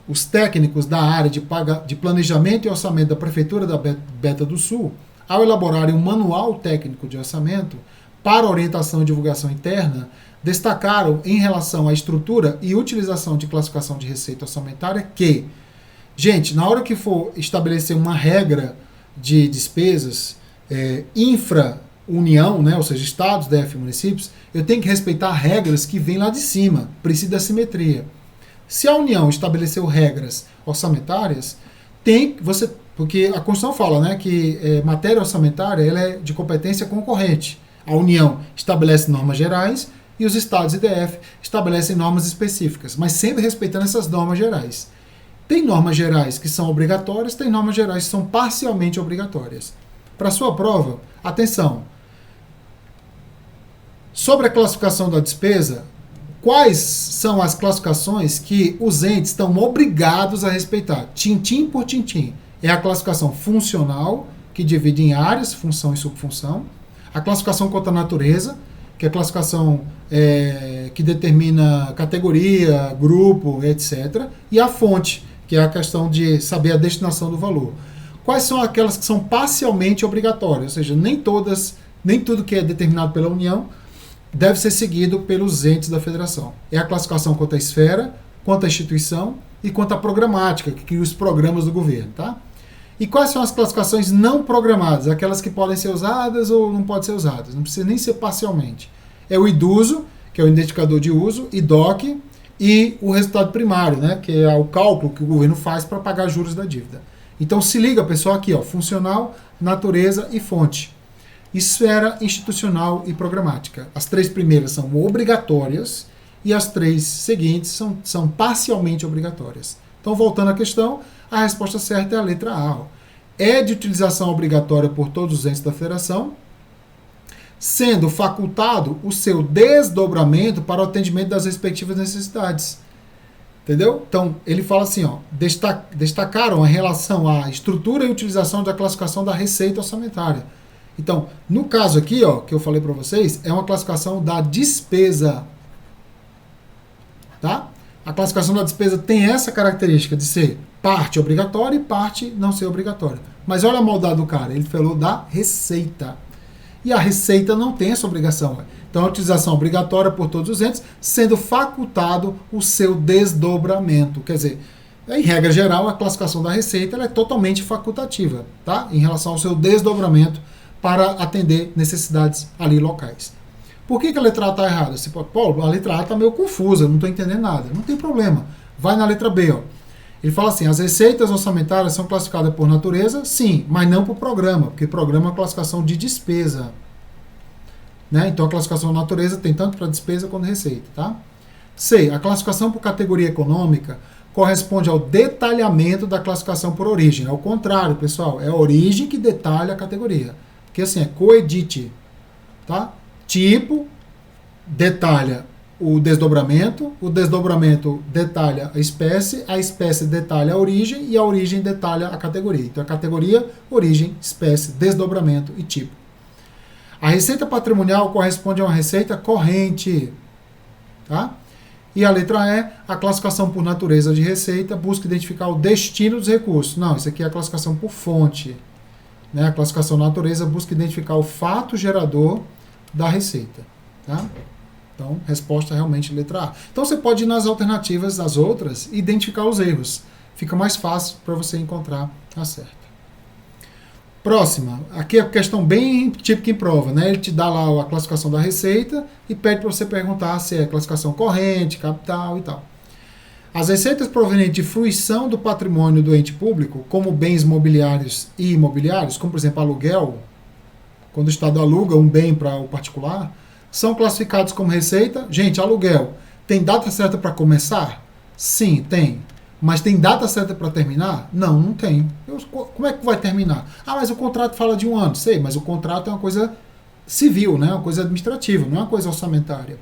da área de planejamento e orçamento da Prefeitura da Beta do Sul, ao elaborarem um manual técnico de orçamento para orientação e divulgação interna, destacaram em relação à estrutura e utilização de classificação de receita orçamentária que, gente, na hora que for estabelecer uma regra de despesas infra-união, né, ou seja, estados, DF e municípios, eu tenho que respeitar regras que vêm lá de cima, precisa da simetria. Se a União estabeleceu regras orçamentárias, porque a Constituição fala, né, que matéria orçamentária ela é de competência concorrente. A União estabelece normas gerais e os estados e DF estabelecem normas específicas, mas sempre respeitando essas normas gerais. Tem normas gerais que são obrigatórias, tem normas gerais que são parcialmente obrigatórias. Para sua prova, atenção. Sobre a classificação da despesa, quais são as classificações que os entes estão obrigados a respeitar? Tintim por tintim. É a classificação funcional, que divide em áreas, função e subfunção. A classificação quanto à natureza, que é a classificação que determina categoria, grupo, etc. E a fonte, que é a questão de saber a destinação do valor. Quais são aquelas que são parcialmente obrigatórias? Ou seja, nem tudo que é determinado pela União deve ser seguido pelos entes da federação. É a classificação quanto à esfera, quanto à instituição e quanto à programática, que cria os programas do governo, tá? E quais são as classificações não programadas? Aquelas que podem ser usadas ou não podem ser usadas. Não precisa nem ser parcialmente. É o IDUSO, que é o identificador de uso, IDOC, e o resultado primário, né, que é o cálculo que o governo faz para pagar juros da dívida. Então se liga, pessoal, aqui, ó, funcional, natureza e fonte. Esfera, institucional e programática. As 3 primeiras são obrigatórias e as 3 seguintes são parcialmente obrigatórias. Então, voltando à questão, a resposta certa é a letra A. Ó. É de utilização obrigatória por todos os entes da federação, sendo facultado o seu desdobramento para o atendimento das respectivas necessidades. Entendeu? Então, ele fala assim, ó, destacaram a relação à estrutura e utilização da classificação da receita orçamentária. Então, no caso aqui, ó, que eu falei para vocês, é uma classificação da despesa. Tá? A classificação da despesa tem essa característica de ser parte obrigatória e parte não ser obrigatória. Mas olha a maldade do cara, ele falou da receita. E a receita não tem essa obrigação. Então, a utilização obrigatória por todos os entes, sendo facultado o seu desdobramento. Quer dizer, em regra geral, a classificação da receita ela é totalmente facultativa, tá? Em relação ao seu desdobramento para atender necessidades ali locais. Por que a letra A está errada? Você pode, Paulo, a letra A está meio confusa, não estou entendendo nada. Não tem problema. Vai na letra B, ó. Ele fala assim, as receitas orçamentárias são classificadas por natureza? Sim, mas não por programa, porque programa é uma classificação de despesa. Né? Então a classificação de natureza tem tanto para despesa quanto receita. Tá? C, a classificação por categoria econômica corresponde ao detalhamento da classificação por origem. É o contrário, pessoal, é a origem que detalha a categoria. Porque assim, é coedite. Tá? Tipo, detalha o desdobramento detalha a espécie detalha a origem e a origem detalha a categoria. Então, a categoria, origem, espécie, desdobramento e tipo. A receita patrimonial corresponde a uma receita corrente. Tá? E a letra E, a classificação por natureza de receita busca identificar o destino dos recursos. Não, isso aqui é a classificação por fonte. Né? A classificação natureza busca identificar o fato gerador da receita. Tá? Então, resposta realmente letra A. Então, você pode ir nas alternativas das outras e identificar os erros. Fica mais fácil para você encontrar a certa. Próxima. Aqui é a questão bem típica em prova. Né? Ele te dá lá a classificação da receita e pede para você perguntar se é classificação corrente, capital e tal. As receitas provenientes de fruição do patrimônio do ente público, como bens mobiliários e imobiliários, como, por exemplo, aluguel, quando o Estado aluga um bem para o particular, são classificados como receita. Gente, aluguel, tem data certa para começar? Sim, tem. Mas tem data certa para terminar? Não, não tem. Como é que vai terminar? Ah, mas o contrato fala de 1 ano. Sei, mas o contrato é uma coisa civil, né? Uma coisa administrativa, não é uma coisa orçamentária.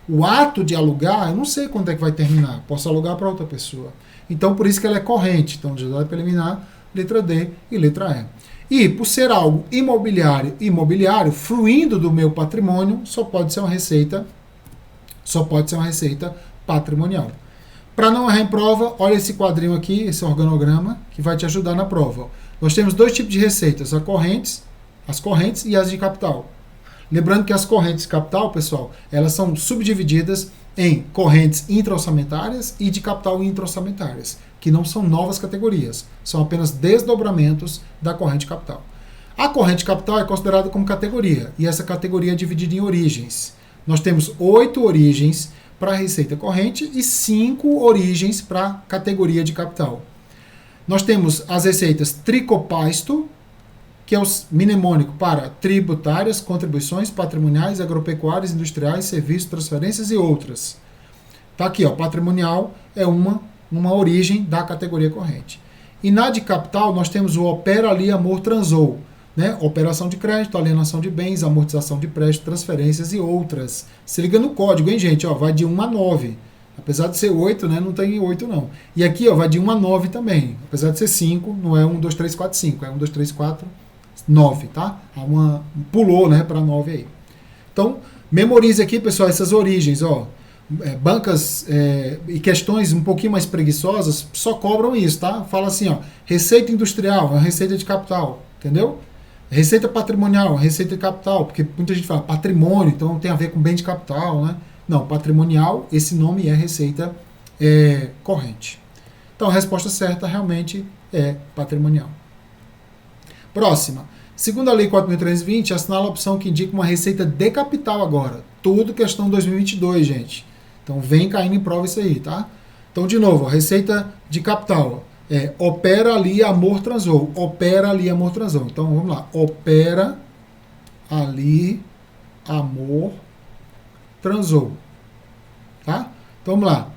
O ato de alugar, eu não sei quando é que vai terminar. Posso alugar para outra pessoa. Então, por isso que ela é corrente. Então, já vai para eliminar letra D e letra E. E, por ser algo imobiliário, fruindo do meu patrimônio, só pode ser uma receita patrimonial. Para não errar em prova, olha esse quadrinho aqui, esse organograma, que vai te ajudar na prova. Nós temos 2 tipos de receitas, as correntes e as de capital. Lembrando que as correntes de capital, pessoal, elas são subdivididas em correntes intra-orçamentárias e de capital intra-orçamentárias, que não são novas categorias, são apenas desdobramentos da corrente capital. A corrente capital é considerada como categoria, e essa categoria é dividida em origens. Nós temos 8 origens para a receita corrente e 5 origens para a categoria de capital. Nós temos as receitas tricopaisto, que é o mnemônico para tributárias, contribuições, patrimoniais, agropecuárias, industriais, serviços, transferências e outras. Tá aqui, ó, patrimonial é uma origem da categoria corrente. E na de capital nós temos o opera ali, amor, transou, né? Operação de crédito, alienação de bens, amortização de préstimo, transferências e outras. Se liga no código, hein, gente? Ó, vai de 1 a 9. Apesar de ser 8, né, não tem 8 não. E aqui, ó, vai de 1 a 9 também. Apesar de ser 5, não é 1, 2, 3, 4, 5. É 1, 2, 3, 4, 9, tá? Pulou, né, para 9 aí. Então, memorize aqui, pessoal, essas origens, ó. Bancas e questões um pouquinho mais preguiçosas só cobram isso, tá? Fala assim, ó, receita industrial, é receita de capital, entendeu? Receita patrimonial, receita de capital, porque muita gente fala patrimônio, então tem a ver com bem de capital, né? Não, patrimonial, esse nome é receita corrente. Então a resposta certa realmente é patrimonial. Próxima. Segundo a Lei 4.320, assinala a opção que indica uma receita de capital agora. Tudo questão 2022, gente. Então vem caindo em prova isso aí, tá? Então, de novo, receita de capital. Opera ali, amor, transou. Opera ali, amor, transou. Então, vamos lá. Opera ali, amor, transou. Tá? Então, vamos lá.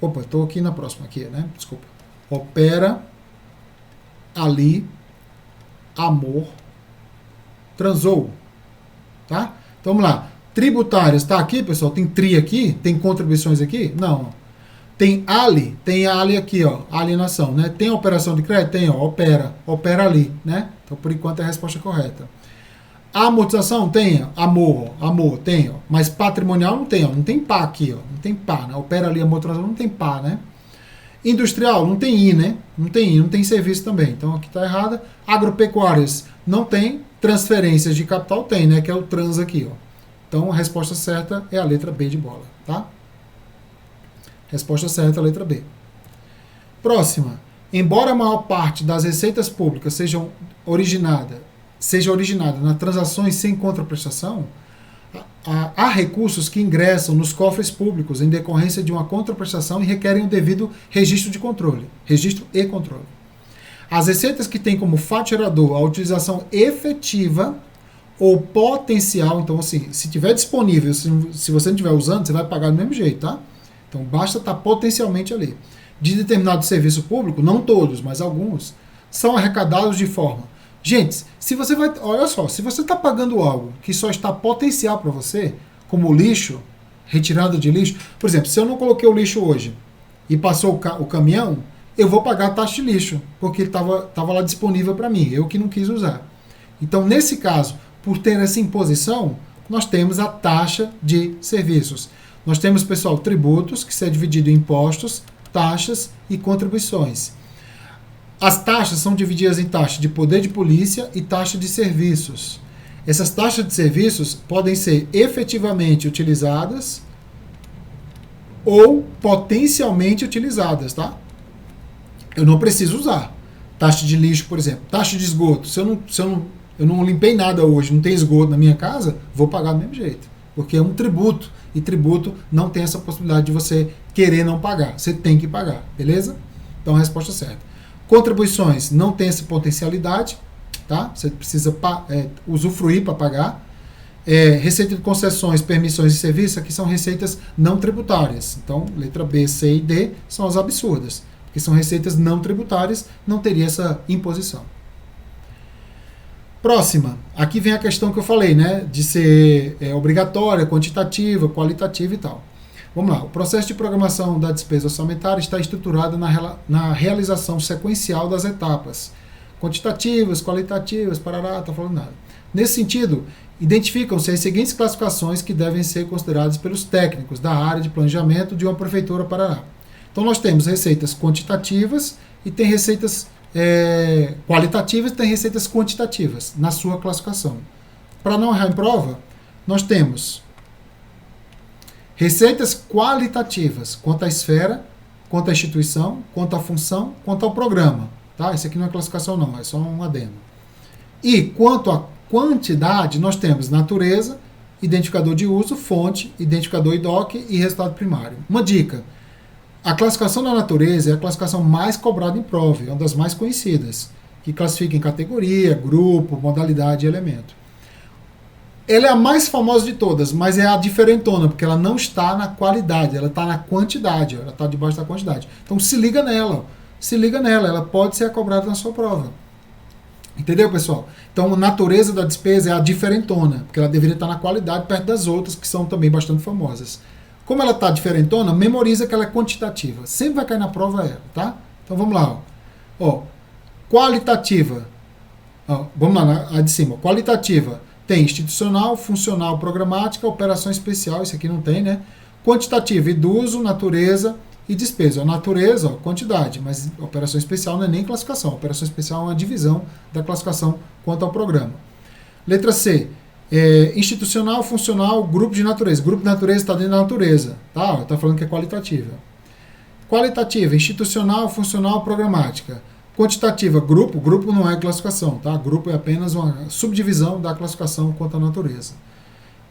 Opa, estou aqui na próxima, aqui, né? Desculpa. Opera ali, amor, transou. Tá? Então, vamos lá. Tributárias, tá aqui, pessoal? Tem TRI aqui? Tem contribuições aqui? Não. Tem ali aqui, ó, alienação, né? Tem operação de crédito? Tem, ó, opera ali, né? Então, por enquanto, é a resposta correta. A amortização? Tem, amor, tem, ó. Mas patrimonial não tem, ó. Não tem pá aqui, ó. Não tem pá, né? Opera ali, amortização, não tem pá, né? Industrial, não tem I, né? Não tem I, não tem serviço também. Então, aqui tá errada. Agropecuárias, não tem. Transferências de capital tem, né? Que é o trans aqui, ó. Então, a resposta certa é a letra B de bola, tá? Resposta certa, a letra B. Próxima. Embora a maior parte das receitas públicas seja originada nas transações sem contraprestação, há recursos que ingressam nos cofres públicos em decorrência de uma contraprestação e requerem o devido registro de controle, registro e controle. As receitas que têm como fato gerador a utilização efetiva ou potencial, então assim, se tiver disponível, se você não estiver usando, você vai pagar do mesmo jeito, tá? Então basta estar potencialmente ali. De determinado serviço público, não todos, mas alguns, são arrecadados de forma. Gente, se você vai. Olha só, se você está pagando algo que só está potencial para você, como lixo, retirada de lixo, por exemplo, se eu não coloquei o lixo hoje e passou o caminhão, eu vou pagar a taxa de lixo, porque ele estava lá disponível para mim, eu que não quis usar. Então, nesse caso, por ter essa imposição, nós temos a taxa de serviços. Nós temos, pessoal, tributos, que são divididos em impostos, taxas e contribuições. As taxas são divididas em taxa de poder de polícia e taxa de serviços. Essas taxas de serviços podem ser efetivamente utilizadas ou potencialmente utilizadas, tá? Eu não preciso usar. Taxa de lixo, por exemplo. Taxa de esgoto. Se eu não limpei nada hoje, não tem esgoto na minha casa, vou pagar do mesmo jeito. Porque é um tributo. E tributo não tem essa possibilidade de você querer não pagar. Você tem que pagar, beleza? Então a resposta é certa. Contribuições não tem essa potencialidade, tá? Você precisa usufruir para pagar. Receita de concessões, permissões e serviços, aqui são receitas não tributárias. Então, letra B, C e D são as absurdas, porque são receitas não tributárias, não teria essa imposição. Próxima, aqui vem a questão que eu falei, né? De ser obrigatória, quantitativa, qualitativa e tal. Vamos lá, o processo de programação da despesa orçamentária está estruturado na realização sequencial das etapas, quantitativas, qualitativas, parará, está falando nada. Nesse sentido, identificam-se as seguintes classificações que devem ser consideradas pelos técnicos da área de planejamento de uma prefeitura parará. Então nós temos receitas quantitativas e tem receitas qualitativas e tem receitas quantitativas na sua classificação. Para não errar em prova, nós temos receitas qualitativas quanto à esfera, quanto à instituição, quanto à função, quanto ao programa. Tá? Isso aqui não é classificação não, é só um adendo. E quanto à quantidade, nós temos natureza, identificador de uso, fonte, identificador IDOC e resultado primário. Uma dica, a classificação da natureza é a classificação mais cobrada em prova, é uma das mais conhecidas, que classifica em categoria, grupo, modalidade e elemento. Ela é a mais famosa de todas, mas é a diferentona, porque ela não está na qualidade, ela está na quantidade, ela está debaixo da quantidade. Então se liga nela, ela pode ser cobrada na sua prova. Entendeu, pessoal? Então a natureza da despesa é a diferentona, porque ela deveria estar na qualidade perto das outras, que são também bastante famosas. Como ela está diferentona, memoriza que ela é quantitativa. Sempre vai cair na prova ela, tá? Então vamos lá. Qualitativa. Vamos lá, a de cima. Qualitativa. tem institucional, funcional, programática, operação especial, isso aqui não tem, né? Quantitativa, idoso, natureza e despesa. A natureza, ó, quantidade, mas operação especial não é nem classificação. Operação especial é uma divisão da classificação quanto ao programa. Letra C, institucional, funcional, grupo de natureza. Grupo de natureza está dentro da natureza, tá? Está falando que é qualitativa. Qualitativa, institucional, funcional, programática. Quantitativa, grupo não é classificação, tá? Grupo é apenas uma subdivisão da classificação quanto à natureza.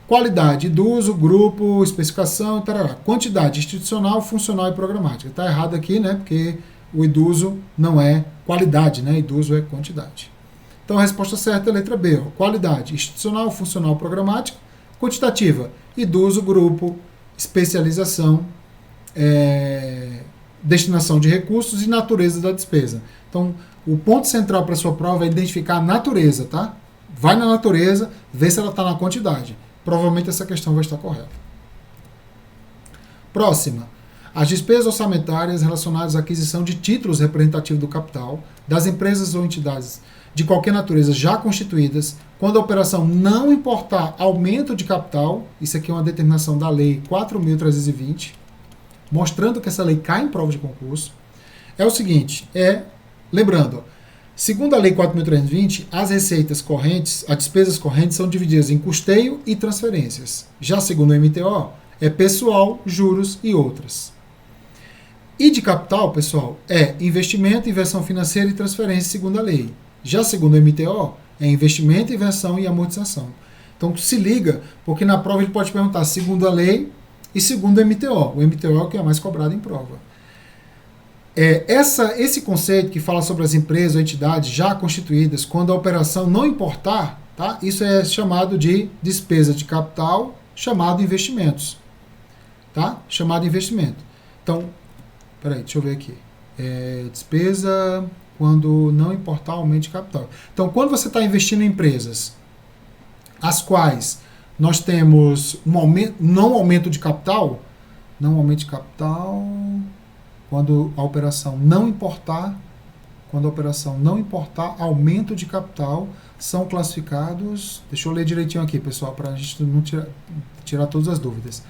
Qualidade, idoso, grupo, especificação e tal. Quantidade, institucional, funcional e programática. Está errado aqui, né? Porque o idoso não é qualidade, né? Idoso é quantidade. Então a resposta certa é a letra B. Ó. Qualidade, institucional, funcional, programática. Quantitativa, idoso, grupo, especialização, destinação de recursos e natureza da despesa. Então, o ponto central para a sua prova é identificar a natureza, tá? Vai na natureza, vê se ela está na quantidade. Provavelmente essa questão vai estar correta. Próxima. As despesas orçamentárias relacionadas à aquisição de títulos representativos do capital das empresas ou entidades de qualquer natureza já constituídas, quando a operação não importar aumento de capital, isso aqui é uma determinação da Lei 4.320, mostrando que essa lei cai em prova de concurso, é o seguinte, lembrando, ó, segundo a Lei 4.320, as receitas correntes, as despesas correntes são divididas em custeio e transferências. Já segundo o MTO, é pessoal, juros e outras. E de capital, pessoal, é investimento, inversão financeira e transferência segundo a lei. Já segundo o MTO, é investimento, inversão e amortização. Então se liga, porque na prova ele pode perguntar segundo a lei e segundo o MTO. O MTO é o que é mais cobrado em prova. Esse conceito que fala sobre as empresas ou entidades já constituídas, quando a operação não importar, tá? Isso é chamado de despesa de capital, chamado investimentos. Tá? Chamado investimento. Então, peraí, deixa eu ver aqui. Despesa quando não importar aumento de capital. Então, quando você está investindo em empresas, as quais nós temos um aumento, não aumento de capital, quando a operação não importar, aumento de capital, são classificados, deixa eu ler direitinho aqui, pessoal, para a gente não tirar todas as dúvidas.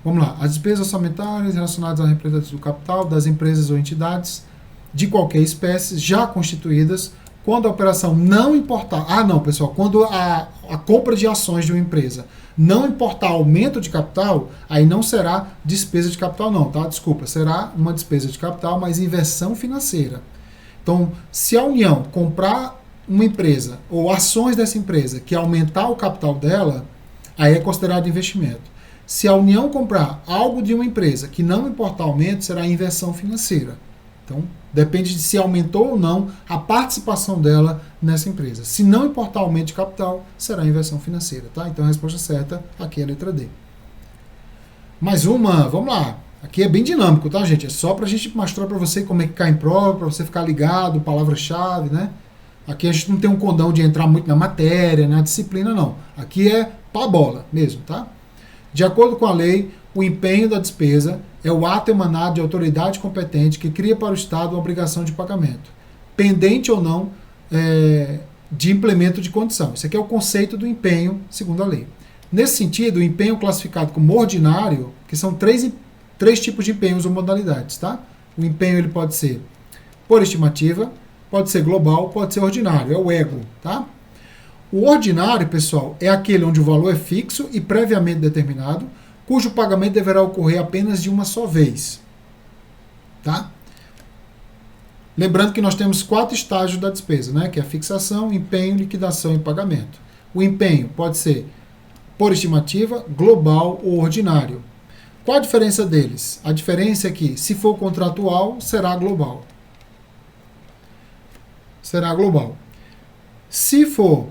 Vamos lá, as despesas orçamentárias relacionadas à representação do capital das empresas ou entidades de qualquer espécie já constituídas, quando a operação não importar, pessoal, quando a compra de ações de uma empresa não importar aumento de capital, aí não será despesa de capital não, tá? Desculpa, será uma despesa de capital, mas inversão financeira. Então, se a União comprar uma empresa ou ações dessa empresa que aumentar o capital dela, aí é considerado investimento. Se a União comprar algo de uma empresa que não importar aumento, será inversão financeira. Então, depende de se aumentou ou não a participação dela nessa empresa. Se não importar aumento de capital, será inversão financeira, tá? Então a resposta certa aqui é a letra D. Mais uma, vamos lá. Aqui é bem dinâmico, tá, gente? É só pra gente mostrar pra você como é que cai em prova, pra você ficar ligado, palavra-chave, né? Aqui a gente não tem um condão de entrar muito na matéria, na disciplina, não. Aqui é pá bola mesmo, tá? De acordo com a lei, o empenho da despesa é o ato emanado de autoridade competente que cria para o Estado uma obrigação de pagamento, pendente ou não de implemento de condição. Esse aqui é o conceito do empenho, segundo a lei. Nesse sentido, o empenho classificado como ordinário, que são três tipos de empenhos ou modalidades, tá? O empenho ele pode ser por estimativa, pode ser global, pode ser ordinário, é o ego, tá? O ordinário, pessoal, é aquele onde o valor é fixo e previamente determinado, cujo pagamento deverá ocorrer apenas de uma só vez. Tá? Lembrando que nós temos 4 estágios da despesa, né? Que é a fixação, empenho, liquidação e pagamento. O empenho pode ser por estimativa, global ou ordinário. Qual a diferença deles? A diferença é que, se for contratual, será global. Será global. Se for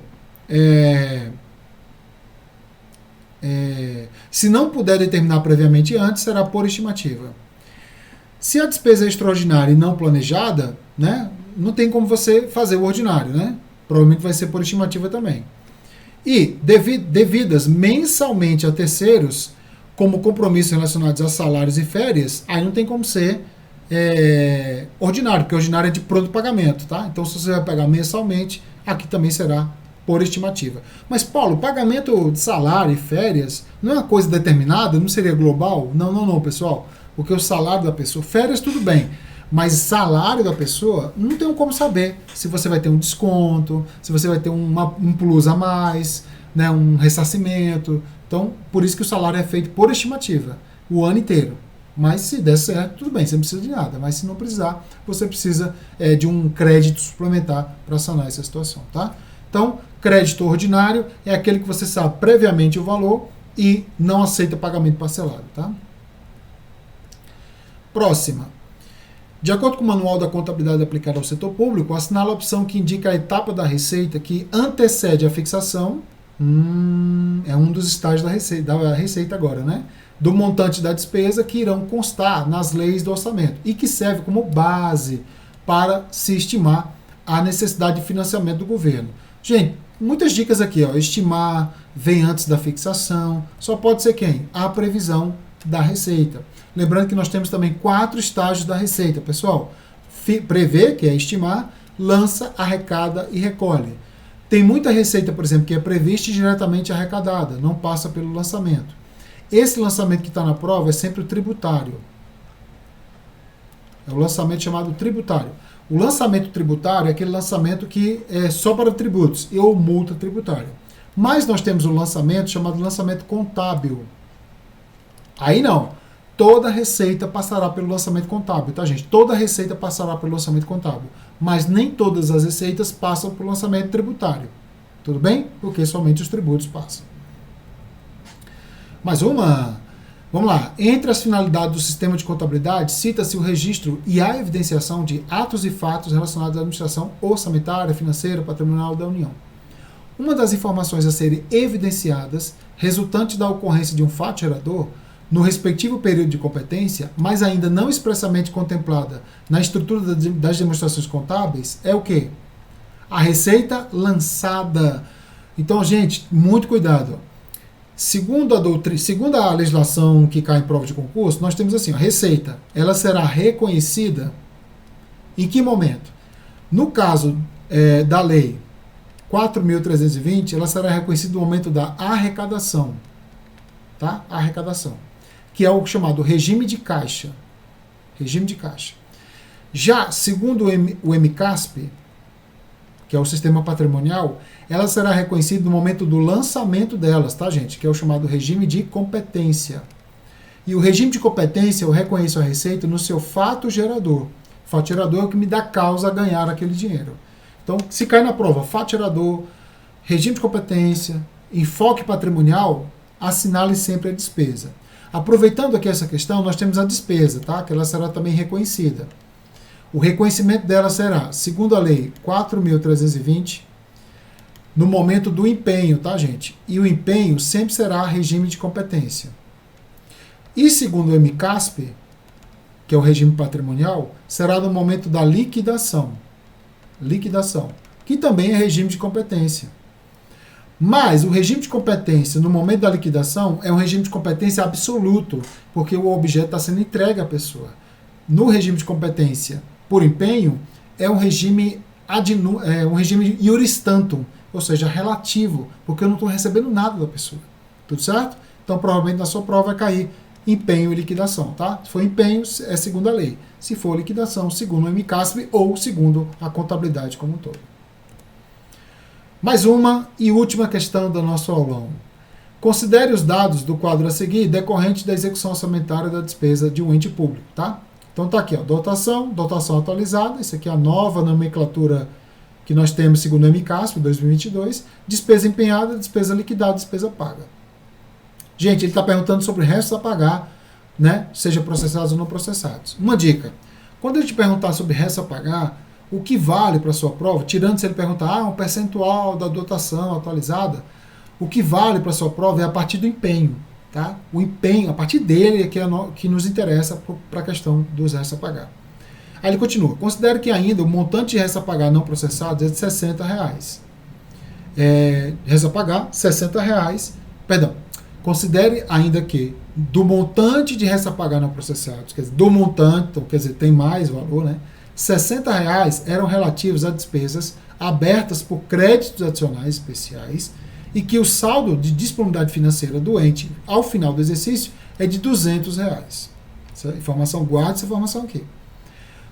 se não puder determinar previamente antes, será por estimativa. Se a despesa é extraordinária e não planejada, né, não tem como você fazer o ordinário, né? Provavelmente vai ser por estimativa também. E devidas mensalmente a terceiros, como compromissos relacionados a salários e férias, aí não tem como ser ordinário, porque ordinário é de pronto pagamento, tá? Então, se você vai pagar mensalmente, aqui também será por estimativa. Mas, Paulo, pagamento de salário e férias não é uma coisa determinada? Não seria global? Não, pessoal. Porque o salário da pessoa, férias tudo bem, mas salário da pessoa, não tem como saber se você vai ter um desconto, se você vai ter um plus a mais, né, um ressarcimento. Então, por isso que o salário é feito por estimativa, o ano inteiro. Mas se der certo, tudo bem, você não precisa de nada. Mas se não precisar, você precisa de um crédito suplementar para sanar essa situação, tá? Então, crédito ordinário é aquele que você sabe previamente o valor e não aceita pagamento parcelado, tá? Próxima. De acordo com o Manual da Contabilidade aplicada ao setor público, assinala a opção que indica a etapa da receita que antecede a fixação. É um dos estágios da receita agora, né? Do montante da despesa que irão constar nas leis do orçamento e que serve como base para se estimar a necessidade de financiamento do governo. Gente, muitas dicas aqui, ó. Estimar, vem antes da fixação, só pode ser quem? A previsão da receita. Lembrando que nós temos também 4 estágios da receita, pessoal. Prever, que é estimar, lança, arrecada e recolhe. Tem muita receita, por exemplo, que é prevista e diretamente arrecadada, não passa pelo lançamento. Esse lançamento que está na prova é sempre o tributário. É o lançamento chamado tributário. O lançamento tributário é aquele lançamento que é só para tributos ou multa tributária. Mas nós temos um lançamento chamado lançamento contábil. Aí não. Toda receita passará pelo lançamento contábil, tá, gente? Toda receita passará pelo lançamento contábil. Mas nem todas as receitas passam pelo lançamento tributário. Tudo bem? Porque somente os tributos passam. Mais uma. Vamos lá. Entre as finalidades do sistema de contabilidade, cita-se o registro e a evidenciação de atos e fatos relacionados à administração orçamentária, financeira, patrimonial da União. Uma das informações a serem evidenciadas, resultante da ocorrência de um fato gerador, no respectivo período de competência, mas ainda não expressamente contemplada na estrutura das demonstrações contábeis, é o quê? A receita lançada. Então, gente, muito cuidado. Segundo a legislação que cai em prova de concurso, nós temos assim, a receita, ela será reconhecida em que momento? No caso da lei 4.320, ela será reconhecida no momento da arrecadação, tá? Arrecadação, que é o chamado regime de caixa. Regime de caixa. Já, segundo o MCASP, que é o sistema patrimonial, ela será reconhecida no momento do lançamento delas, tá, gente? Que é o chamado regime de competência. E o regime de competência, eu reconheço a receita no seu fato gerador. Fato gerador é o que me dá causa a ganhar aquele dinheiro. Então, se cai na prova, fato gerador, regime de competência, enfoque patrimonial, assinale sempre a despesa. Aproveitando aqui essa questão, nós temos a despesa, tá? Que ela será também reconhecida. O reconhecimento dela será, segundo a lei 4.320, no momento do empenho, tá, gente? E o empenho sempre será regime de competência. E segundo o MCASP, que é o regime patrimonial, será no momento da liquidação. Liquidação, que também é regime de competência. Mas o regime de competência no momento da liquidação é um regime de competência absoluto, porque o objeto está sendo entregue à pessoa. No regime de competência por empenho, é um regime iuris tantum, ou seja, relativo, porque eu não estou recebendo nada da pessoa. Tudo certo? Então, provavelmente na sua prova vai cair empenho e liquidação, tá? Se for empenho, é segundo a lei. Se for liquidação, segundo o MCASP ou segundo a contabilidade como um todo. Mais uma e última questão do nosso aulão. Considere os dados do quadro a seguir decorrentes da execução orçamentária da despesa de um ente público, tá? Então tá aqui, ó, dotação atualizada, isso aqui é a nova nomenclatura que nós temos segundo o MCASP 2022, despesa empenhada, despesa liquidada, despesa paga. Gente, ele está perguntando sobre restos a pagar, né, seja processados ou não processados. Uma dica, quando ele te perguntar sobre restos a pagar, o que vale para a sua prova, tirando se ele perguntar um percentual da dotação atualizada, o que vale para a sua prova é a partir do empenho. Tá? O empenho, a partir dele é que nos interessa para a questão dos restos a pagar. Aí ele continua. Considere que ainda o montante de restos a pagar não processados é de R$60. Restos a pagar, R$60. Perdão. Considere ainda que do montante de restos a pagar não processados, quer dizer, do montante, então, quer dizer, tem mais valor, né? R$ 60 eram relativos a despesas abertas por créditos adicionais especiais e que o saldo de disponibilidade financeira do ente ao final do exercício é de R$ 200. Essa informação, guarda essa informação aqui.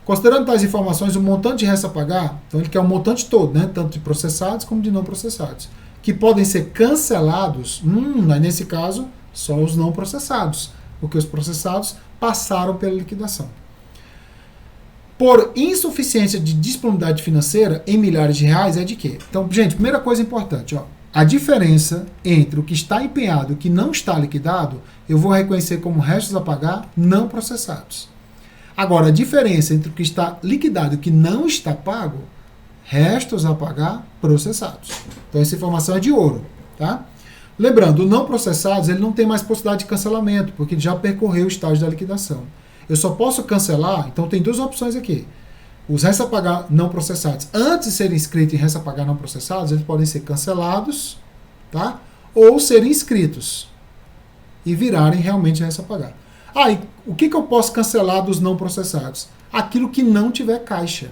Considerando tais informações, o montante de resta a pagar, então ele quer o montante todo, né, tanto de processados como de não processados, que podem ser cancelados, nesse caso, só os não processados, porque os processados passaram pela liquidação. Por insuficiência de disponibilidade financeira em milhares de reais é de quê? Então, gente, primeira coisa importante, ó, a diferença entre o que está empenhado e o que não está liquidado, eu vou reconhecer como restos a pagar não processados. Agora, a diferença entre o que está liquidado e o que não está pago, restos a pagar processados. Então, essa informação é de ouro, tá? Lembrando, o não processados, ele não tem mais possibilidade de cancelamento, porque ele já percorreu o estágio da liquidação. Eu só posso cancelar, então tem duas opções aqui. Os restos a pagar não processados, antes de serem inscritos em restos a pagar não processados, eles podem ser cancelados, tá? Ou serem inscritos e virarem realmente restos a pagar. E o que eu posso cancelar dos não processados? Aquilo que não tiver caixa,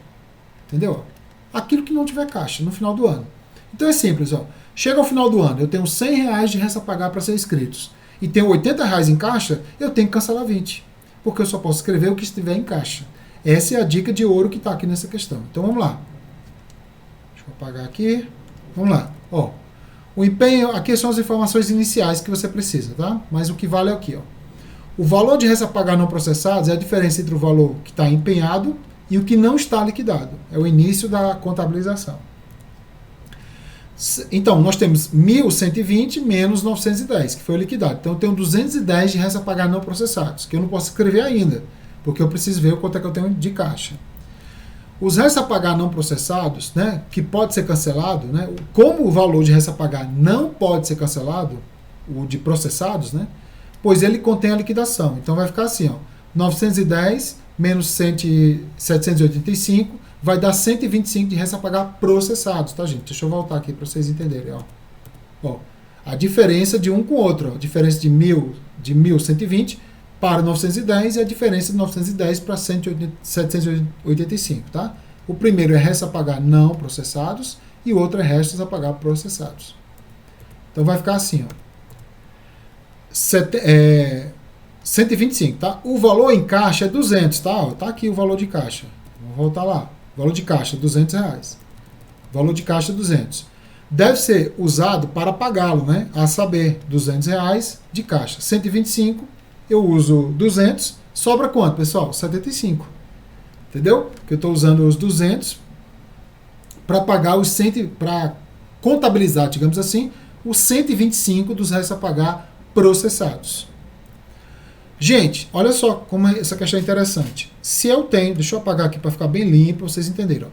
entendeu? Aquilo que não tiver caixa no final do ano. Então é simples, ó. Chega ao final do ano, eu tenho R$ 100 de restos a pagar para ser inscritos e tenho R$ 80 em caixa, eu tenho que cancelar 20, porque eu só posso escrever o que estiver em caixa. Essa é a dica de ouro que está aqui nessa questão. Então vamos lá. Deixa eu apagar aqui. Vamos lá. Ó, o empenho, aqui são as informações iniciais que você precisa, tá? Mas o que vale é aqui, ó. O valor de restos a pagar não processados é a diferença entre o valor que está empenhado e o que não está liquidado. É o início da contabilização. Então, nós temos 1.120 menos 910, que foi liquidado. Então, eu tenho 210 de restos a pagar não processados, que eu não posso escrever ainda, porque eu preciso ver o quanto é que eu tenho de caixa. Os restos a pagar não processados, né, que pode ser cancelado, né, como o valor de restos a pagar não pode ser cancelado, o de processados, né, pois ele contém a liquidação. Então, vai ficar assim, ó, 910 menos 785 vai dar 125 de restos a pagar processados, tá, gente? Deixa eu voltar aqui para vocês entenderem, ó. Ó, a diferença de um com o outro, ó, a diferença de 1.120 para 910 e a diferença de 910 para 785, tá? O primeiro é restos a pagar não processados e o outro é restos a pagar processados. Então vai ficar assim, ó. 125, tá? O valor em caixa é 200, tá? Ó, tá aqui o valor de caixa. Vamos voltar lá. Valor de caixa, R$200. Valor de caixa, 200. Deve ser usado para pagá-lo, né? A saber, R$200 de caixa. 125, eu uso 200. Sobra quanto, pessoal? 75. Entendeu? Porque eu estou usando os 200 para pagar os 100, para contabilizar, digamos assim, os 125 dos restos a pagar processados. Gente, olha só como essa questão é interessante. Se eu tenho, deixa eu apagar aqui para ficar bem limpo, para vocês entenderem. Ó.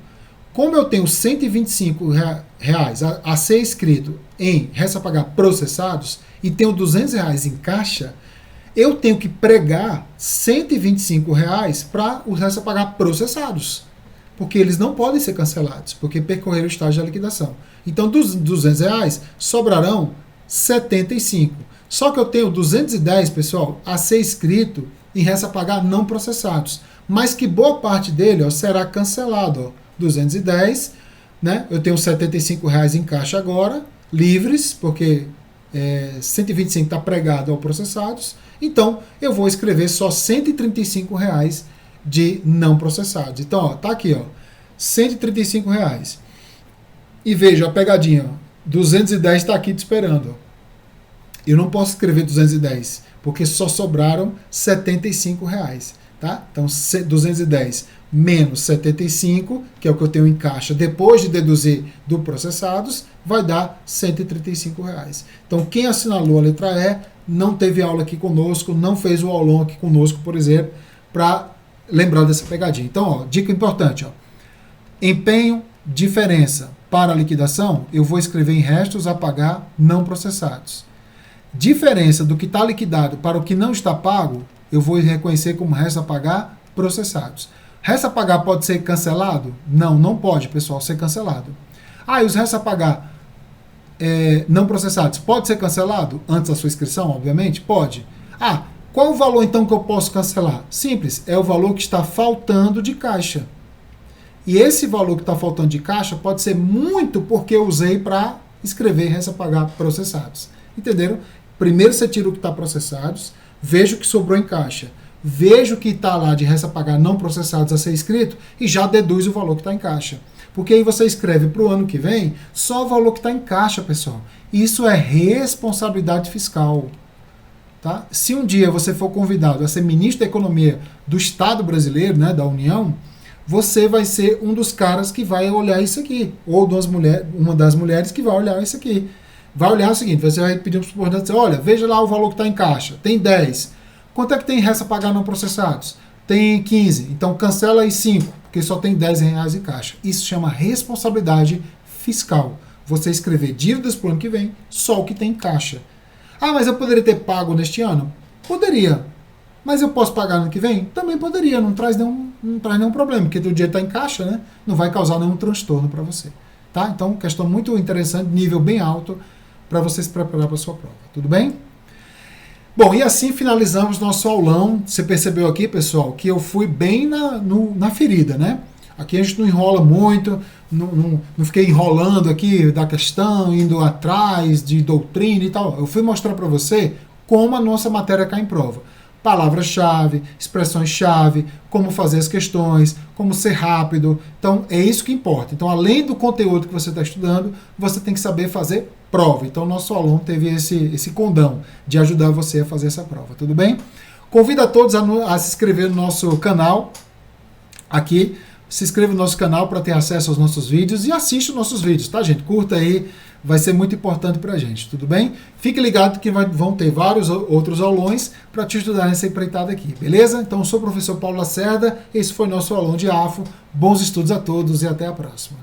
Como eu tenho R$125 a ser escrito em restos a pagar processados e tenho R$200 em caixa, eu tenho que pregar R$125 para os restos a pagar processados. Porque eles não podem ser cancelados, porque percorreram o estágio da liquidação. Então, dos R$200 sobrarão 75. Só que eu tenho 210, pessoal, a ser escrito em restos a pagar não processados. Mas que boa parte dele, ó, será cancelado. Ó. 210, né? Eu tenho R$75 em caixa agora, livres, porque 125 está pregado ao processados. Então, eu vou escrever só R$135 de não processados. Então, ó, tá aqui, ó, R$135. E veja a pegadinha, ó, 210 está aqui te esperando, ó. Eu não posso escrever 210, porque só sobraram R$75, tá? Então, 210 menos 75, que é o que eu tenho em caixa, depois de deduzir do processados, vai dar R$135. Então, quem assinalou a letra E, não teve aula aqui conosco, não fez o aulão aqui conosco, por exemplo, para lembrar dessa pegadinha. Então, ó, dica importante, ó, empenho, diferença para a liquidação, eu vou escrever em restos a pagar não processados. Diferença do que está liquidado para o que não está pago, eu vou reconhecer como restos a pagar processados. Resto a pagar pode ser cancelado? Não, não pode, pessoal, ser cancelado. E os restos a pagar não processados, pode ser cancelado antes da sua inscrição, obviamente? Pode. Qual o valor então que eu posso cancelar? Simples, é o valor que está faltando de caixa. E esse valor que está faltando de caixa pode ser muito porque eu usei para escrever resta a pagar processados. Entenderam? Primeiro você tira o que está processados, veja o que sobrou em caixa, veja o que está lá de resta a pagar não processados a ser escrito e já deduz o valor que está em caixa. Porque aí você escreve para o ano que vem só o valor que está em caixa, pessoal. Isso é responsabilidade fiscal. Tá? Se um dia você for convidado a ser ministro da Economia do Estado brasileiro, né, da União, você vai ser um dos caras que vai olhar isso aqui. Ou uma das mulheres que vai olhar isso aqui. Vai olhar o seguinte, você vai pedir para os subordinados, olha, veja lá o valor que está em caixa. Tem 10. Quanto é que tem resta a pagar não processados? Tem 15. Então cancela aí 5, porque só tem 10 reais em caixa. Isso chama responsabilidade fiscal. Você escrever dívidas para o ano que vem, só o que tem em caixa. Ah, mas eu poderia ter pago neste ano? Poderia. Mas eu posso pagar no ano que vem? Também poderia. Não traz nenhum problema, porque o dinheiro está em caixa, né? Não vai causar nenhum transtorno para você. Tá? Então, questão muito interessante, nível bem alto, para você se preparar para a sua prova. Tudo bem? Bom, e assim finalizamos nosso aulão. Você percebeu aqui, pessoal, que eu fui bem na ferida, né? Aqui a gente não enrola muito, não fiquei enrolando aqui da questão, indo atrás de doutrina e tal. Eu fui mostrar para você como a nossa matéria cai em prova. Palavras-chave, expressões-chave, como fazer as questões, como ser rápido. Então, é isso que importa. Então, além do conteúdo que você está estudando, você tem que saber fazer prova. Então, nosso aluno teve esse condão de ajudar você a fazer essa prova. Tudo bem? Convido a todos a se inscrever no nosso canal aqui. Se inscreva no nosso canal para ter acesso aos nossos vídeos e assista os nossos vídeos, tá, gente? Curta aí, vai ser muito importante para a gente, tudo bem? Fique ligado que vão ter vários outros aulões para te ajudar nessa empreitada aqui, beleza? Então, eu sou o professor Paulo Lacerda, esse foi nosso aulão de AFO. Bons estudos a todos e até a próxima.